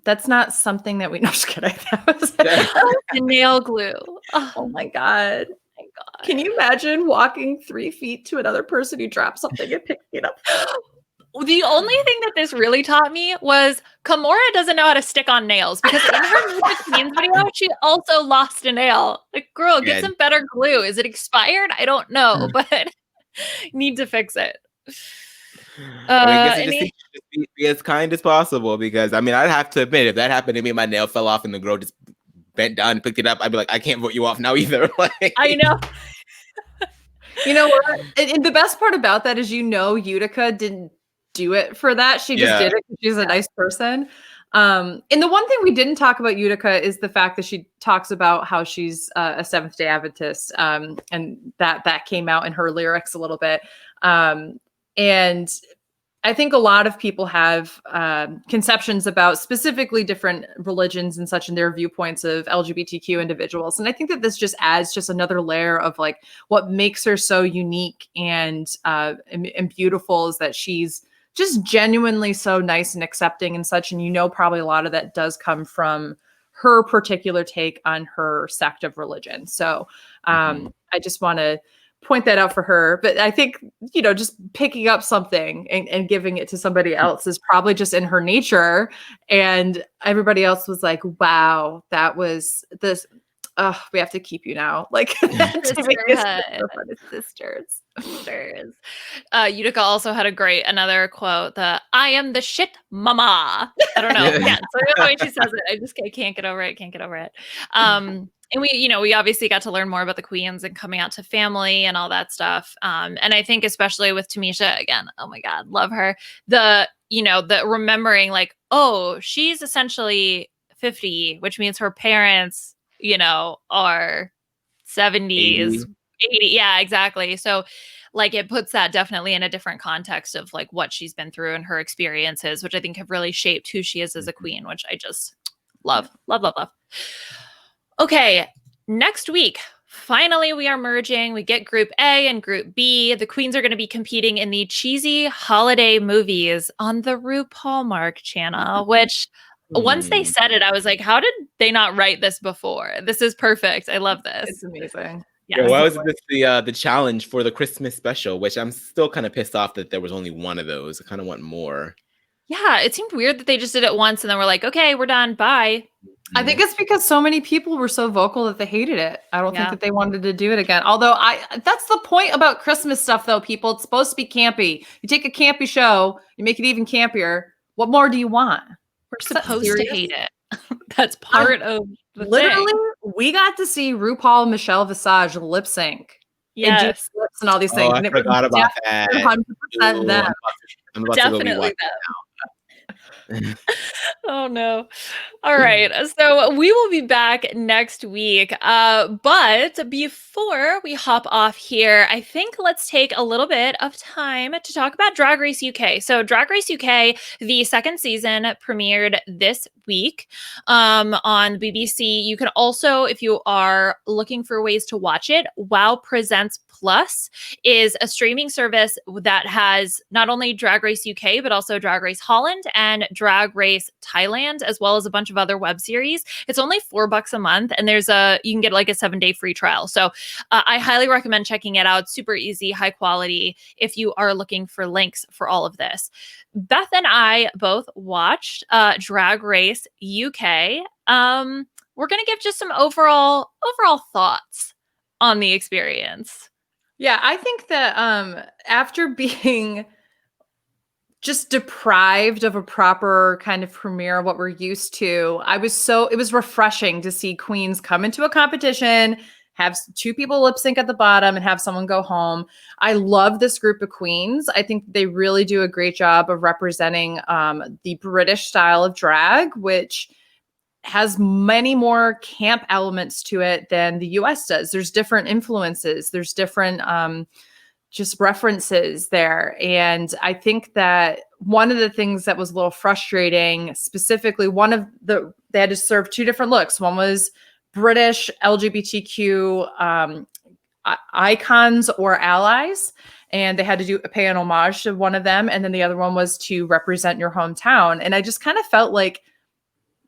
That's not something that we know. Just kidding. That was the nail glue. Oh my God. Can you imagine walking 3 feet to another person who dropped something and picking it up? The only thing that this really taught me was Kimura doesn't know how to stick on nails, because in her Music Queens video, she also lost a nail. Girl, get some better glue. Is it expired? I don't know, but need to fix it. I guess just be as kind as possible, because I'd have to admit, if that happened to me, my nail fell off and the girl just bent down, picked it up, I'd be like, I can't vote you off now either. Like, I know. You know what? And the best part about that is, Utica didn't do it for that. She just did it because she's a nice person. And the one thing we didn't talk about Utica is the fact that she talks about how she's a Seventh-day Adventist, and that came out in her lyrics a little bit. And I think a lot of people have conceptions about specifically different religions and such, and their viewpoints of LGBTQ individuals. And I think that this just adds just another layer of like what makes her so unique and beautiful is that she's just genuinely so nice and accepting and such. And probably a lot of that does come from her particular take on her sect of religion. So I just want to point that out for her. But I think, just picking up something and giving it to somebody else is probably just in her nature. And everybody else was like, wow, that was this. We have to keep you now. Like, sisters. Utica also had another quote, I am the shit mama. I don't know. Yeah. So the way she says it, I can't get over it. And we obviously got to learn more about the queens and coming out to family and all that stuff. And I think especially with Tamisha, again, oh my God, love her. The remembering like, oh, she's essentially 50, which means her parents, are 70s, 80. Yeah, exactly. So like it puts that definitely in a different context of like what she's been through and her experiences, which I think have really shaped who she is as a queen, which I just love. Okay, next week, finally we are merging. We get Group A and Group B. The queens are going to be competing in the cheesy holiday movies on the RuPaul Mark channel, which once they said it, I was like, how did they not write this before? This is perfect. I love this. It's amazing. Yeah, why was this the challenge for the Christmas special, which I'm still kind of pissed off that there was only one of those. I kind of want more. Yeah, it seemed weird that they just did it once and then we're like, okay, we're done. Bye. I think it's because so many people were so vocal that they hated it. I don't think that they wanted to do it again. Although that's the point about Christmas stuff though, people. It's supposed to be campy. You take a campy show, you make it even campier. What more do you want? We're supposed to hate it. That's part of the literally thing. We got to see RuPaul and Michelle Visage lip sync. Yes. And do flips and all these things. I and forgot about that. 100% them. I'm about Definitely to go that. Oh no. All right. So we will be back next week. But before we hop off here, I think let's take a little bit of time to talk about Drag Race UK. So Drag Race UK, the second season premiered this week on BBC. You can also, if you are looking for ways to watch it, Wow Presents Plus is a streaming service that has not only Drag Race UK, but also Drag Race Holland and Drag Race Thailand, as well as a bunch of other web series. It's only $4 a month, and you can get like a 7-day free trial. So I highly recommend checking it out. Super easy, high quality, if you are looking for links for all of this. Beth and I both watched Drag Race UK. We're going to give just some overall thoughts on the experience. Yeah, I think that after being just deprived of a proper kind of premiere of what we're used to, it was refreshing to see queens come into a competition, have two people lip sync at the bottom and have someone go home. I love this group of queens. I think they really do a great job of representing the British style of drag, which has many more camp elements to it than the US does. There's different influences. There's different just references there. And I think that one of the things that was a little frustrating, specifically, they had to serve two different looks. One was British LGBTQ icons or allies, and they had to pay an homage to one of them. And then the other one was to represent your hometown. And I just kind of felt like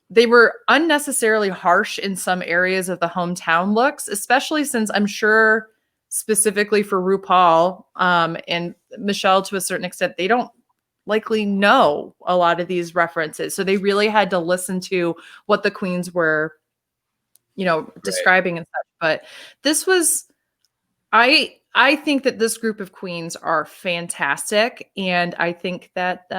they were unnecessarily harsh in some areas of the hometown looks, especially since I'm sure specifically for RuPaul and Michelle to a certain extent, they don't likely know a lot of these references. So they really had to listen to what the queens were, describing and such. But this was, I think that this group of queens are fantastic. And I think that,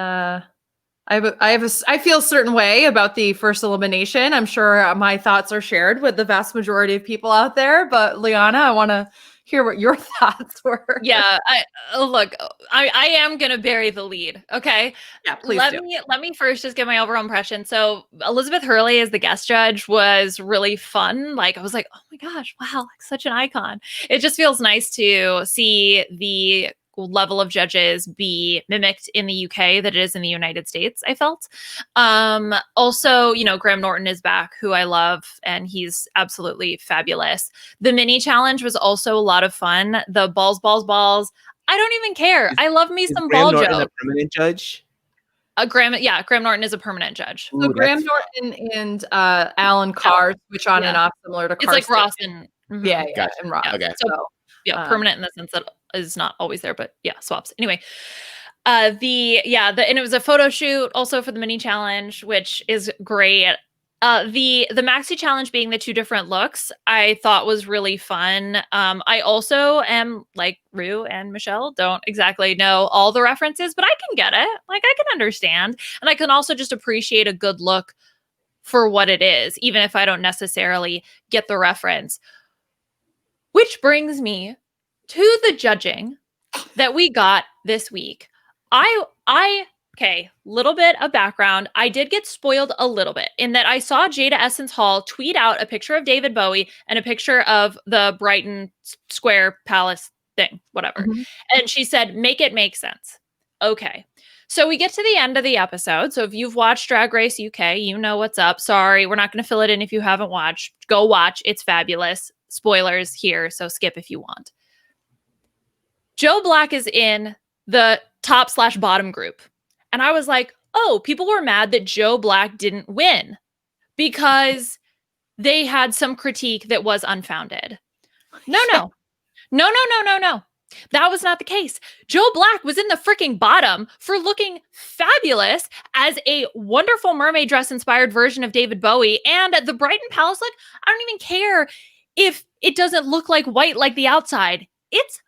I feel a certain way about the first elimination. I'm sure my thoughts are shared with the vast majority of people out there. But Liana, I want to hear what your thoughts were. Yeah, I am gonna bury the lead. Okay, Yeah, please let me first just give my overall impression. So Elizabeth Hurley as the guest judge was really fun. Like I was like, oh my gosh, wow, like such an icon. It just feels nice to see the level of judges be mimicked in the UK that it is in the United States, I felt. Also, you know, Graham Norton is back, who I love, and he's absolutely fabulous. The mini challenge was also a lot of fun. The balls. I don't even care. I love me some Graham ball Norton jokes. a permanent judge? Graham Norton is a permanent judge. So Graham Norton and Alan Carr switch on and off, similar to It's like Ross and yeah, Gotcha. and Ross. Yeah. Okay. So permanent in the sense that is not always there, but yeah, swaps. Anyway, and it was a photo shoot also for the mini challenge, which is great. The maxi challenge being the two different looks, I thought was really fun. I also am like Rue and Michelle, don't exactly know all the references, but I can get it. Like I can understand, and I can also just appreciate a good look for what it is, even if I don't necessarily get the reference. Which brings me to the judging that we got this week. Okay, little bit of background. I did get spoiled a little bit in that I saw Jada Essence Hall tweet out a picture of David Bowie and a picture of the Brighton Square Palace thing, whatever. Mm-hmm. And she said, make it make sense. Okay. So we get to the end of the episode. So if you've watched Drag Race UK, you know what's up. Sorry, we're not going to fill it in if you haven't watched. Go watch. It's fabulous. Spoilers here, so skip if you want. Joe Black is in the top/bottom group. And I was like, oh, people were mad that Joe Black didn't win because they had some critique that was unfounded. No. That was not the case. Joe Black was in the freaking bottom for looking fabulous as a wonderful mermaid dress inspired version of David Bowie. And the Brighton Palace look, I don't even care if it doesn't look like white like the outside. It's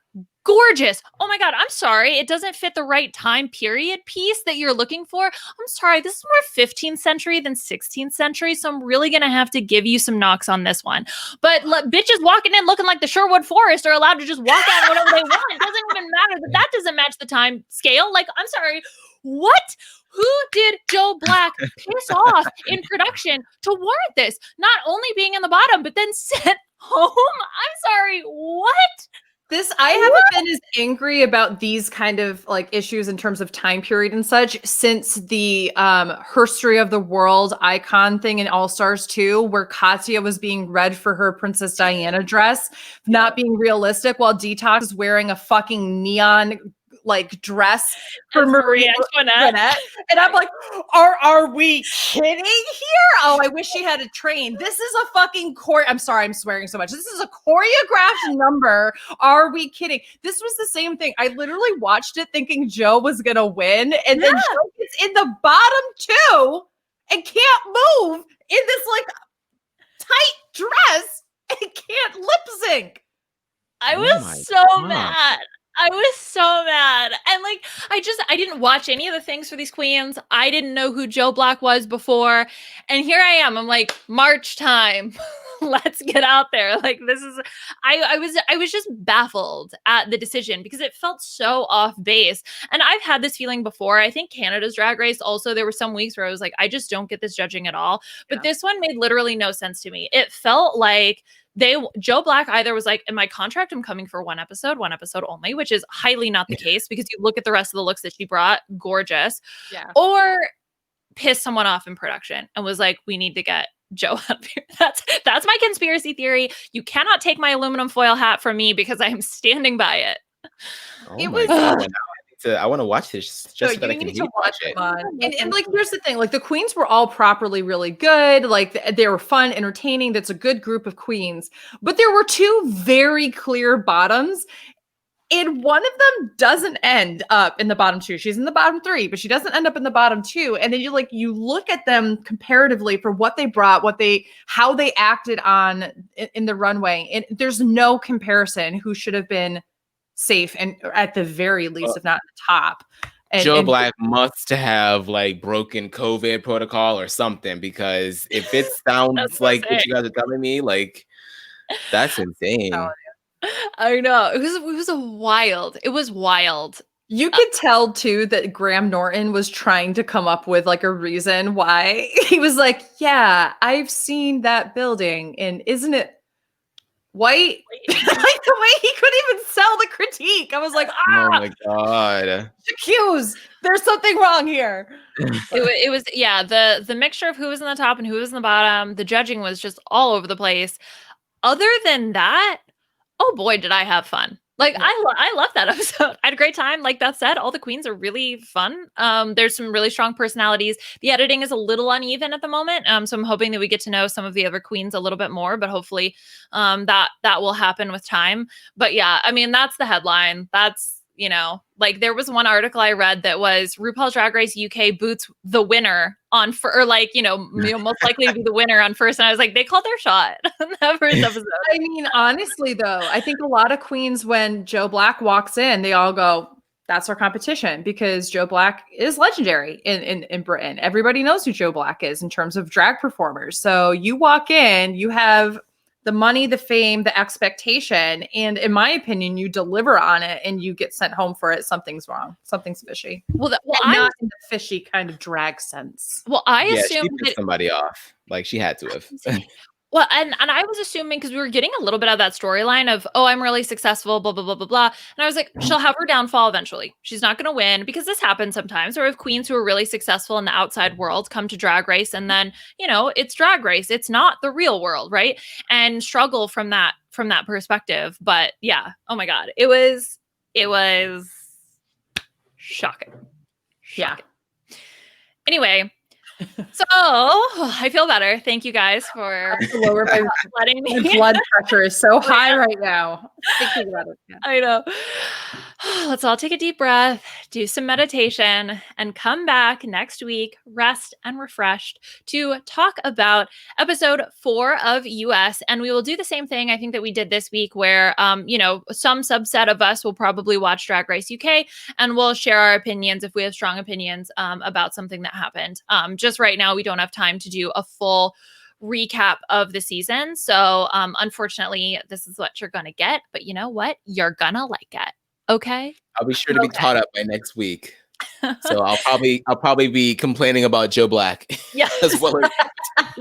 gorgeous. Oh my God, I'm sorry. It doesn't fit the right time period piece that you're looking for. I'm sorry. This is more 15th century than 16th century. So I'm really going to have to give you some knocks on this one. But bitches walking in looking like the Sherwood Forest are allowed to just walk out whatever they want. It doesn't even matter that doesn't match the time scale. Like, I'm sorry. What? Who did Joe Black piss off in production to warrant this? Not only being in the bottom, but then sent home? I'm sorry. What? I haven't been as angry about these kind of like issues in terms of time period and such since the History of the World icon thing in All Stars 2, where Katya was being read for her Princess Diana dress, not being realistic, while Detox is wearing a fucking neon like dress for Marie Antoinette. And I'm like, are we kidding here? Oh, I wish she had a train. This is a fucking I'm sorry, I'm swearing so much. This is a choreographed number. Are we kidding? This was the same thing. I literally watched it thinking Joe was gonna win, and then Joe gets in the bottom two and can't move in this like tight dress and can't lip sync. I was so mad. I was so mad. And like, I didn't watch any of the things for these queens. I didn't know who Joe Black was before. And here I am. I'm like, March time. Let's get out there. Like, this is, I was just baffled at the decision because it felt so off base. And I've had this feeling before. I think Canada's Drag Race also, there were some weeks where I was like, I just don't get this judging at all. But this one made literally no sense to me. It felt like Joe Black either was like, in my contract, I'm coming for one episode only, which is highly not the case because you look at the rest of the looks that she brought, gorgeous. Yeah. Or pissed someone off in production and was like, we need to get Joe out of here. That's my conspiracy theory. You cannot take my aluminum foil hat from me because I am standing by it. I want to watch this just so that I can watch it. And like, here's the thing: like, the queens were all properly really good. Like, they were fun, entertaining. That's a good group of queens. But there were two very clear bottoms, and one of them doesn't end up in the bottom two. She's in the bottom three, but she doesn't end up in the bottom two. And then you look at them comparatively for what they brought, how they acted on in the runway, and there's no comparison who should have been safe and at the very least, if not the top. Joe Black must have like broken COVID protocol or something, because if it sounds like what you guys are telling me, like that's insane. I know. It was wild. You could tell too that Graham Norton was trying to come up with like a reason why. He was like, yeah, I've seen that building, and isn't it white? Like the way he couldn't even sell the critique. I was like, oh my God. Accused. There's something wrong here. It was yeah, the mixture of who was in the top and who was in the bottom, the judging was just all over the place. Other than that, oh boy, did I have fun. Like, I love that episode. I had a great time. Like Beth said, all the queens are really fun. There's some really strong personalities. The editing is a little uneven at the moment. So I'm hoping that we get to know some of the other queens a little bit more, but hopefully that will happen with time. But yeah, I mean, that's the headline. That's, you know, like there was one article I read that was RuPaul's Drag Race UK boots the winner on or like, most likely to be the winner on first. And I was like, they called their shot on that first episode. I mean, honestly, though, I think a lot of queens, when Joe Black walks in, they all go, that's our competition, because Joe Black is legendary in Britain. Everybody knows who Joe Black is in terms of drag performers. So you walk in, you have the money, the fame, the expectation, and in my opinion, you deliver on it and you get sent home for it. Something's wrong. Something's fishy. Well, not in the fishy kind of drag sense. Well, I assumed she pissed somebody off. Like she had to have. Well, and I was assuming, because we were getting a little bit of that storyline of, oh, I'm really successful, blah, blah, blah, blah, blah. And I was like, she'll have her downfall eventually. She's not going to win, because this happens sometimes. Or if queens who are really successful in the outside world come to Drag Race, and then, it's Drag Race. It's not the real world, right? And struggle from that perspective. But yeah, oh my God. It was shocking. Yeah. Anyway. So I feel better. Thank you guys for letting me. My blood pressure is so high right now. Thinking about it. Yeah. I know. Let's all take a deep breath, do some meditation, and come back next week, rest and refreshed, to talk about episode 4 of US. And we will do the same thing, I think, that we did this week, where, some subset of us will probably watch Drag Race UK, and we'll share our opinions if we have strong opinions about something that happened. Just right now, we don't have time to do a full recap of the season. So unfortunately, this is what you're going to get. But you know what? You're going to like it. Okay. I'll be sure to be caught up by next week. So I'll probably be complaining about Joe Black. Yeah. As well as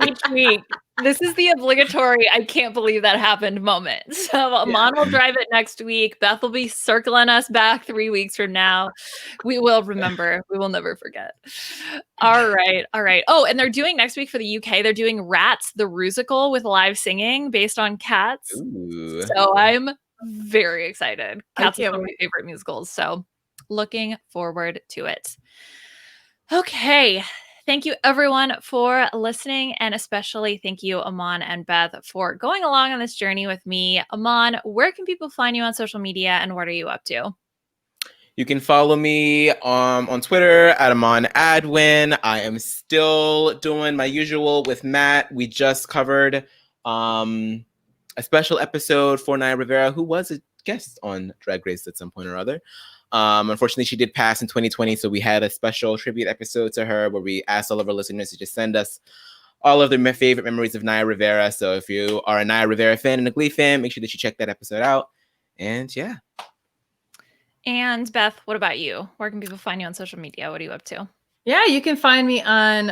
each week. This is the obligatory I can't believe that happened moment. So Aman will drive it next week. Beth will be circling us back 3 weeks from now. We will remember. We will never forget. All right. Oh, and they're doing next week for the UK, they're doing Rats the Rusical with live singing based on Cats. Ooh. So I'm very excited. Cats is one of my favorite musicals. So looking forward to it. Okay. Thank you, everyone, for listening. And especially thank you, Aman and Beth, for going along on this journey with me. Aman, where can people find you on social media, and what are you up to? You can follow me on Twitter at Aman Adwin. I am still doing my usual with Matt. We just covered a special episode for Naya Rivera, who was a guest on Drag Race at some point or other. Unfortunately, she did pass in 2020, so we had a special tribute episode to her where we asked all of our listeners to just send us all of their favorite memories of Naya Rivera. So if you are a Naya Rivera fan and a Glee fan, make sure that you check that episode out. And yeah. And Beth, what about you? Where can people find you on social media? What are you up to? Yeah, you can find me on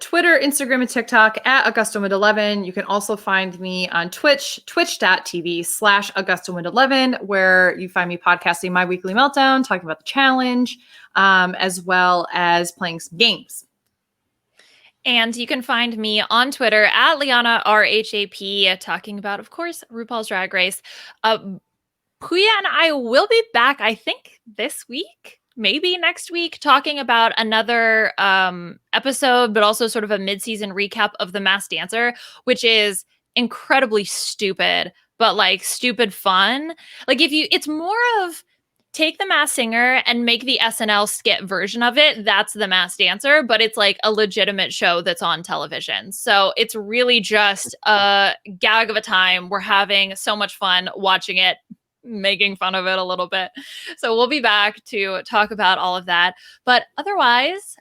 Twitter, Instagram, and TikTok at AugustaWind11. You can also find me on Twitch, twitch.tv/AugustaWind11, where you find me podcasting My Weekly Meltdown, talking about the challenge, as well as playing some games. And you can find me on Twitter at Liana RHAP, talking about, of course, RuPaul's Drag Race. Puya and I will be back, I think, this week. Maybe next week, talking about another episode, but also sort of a mid-season recap of The Masked Dancer, which is incredibly stupid, but like stupid fun. Like it's more of take The Masked Singer and make the SNL skit version of it. That's The Masked Dancer, but it's like a legitimate show that's on television. So it's really just a gag of a time. We're having so much fun watching it. making fun of it a little bit. So we'll be back to talk about all of that. But otherwise,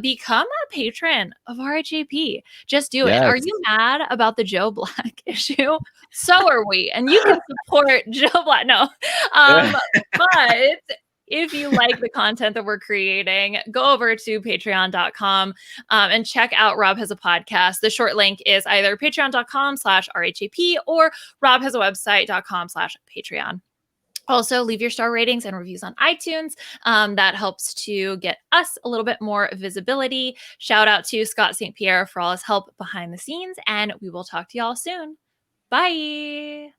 become a patron of RHAP. Just do it. Are you mad about the Joe Black issue? So are we. And you can support Joe Black. No. But if you like the content that we're creating, go over to patreon.com and check out Rob Has a Podcast. The short link is either patreon.com/RHAP or robhasawebsite.com/Patreon. Also, leave your star ratings and reviews on iTunes. That helps to get us a little bit more visibility. Shout out to Scott St. Pierre for all his help behind the scenes, and we will talk to y'all soon. Bye.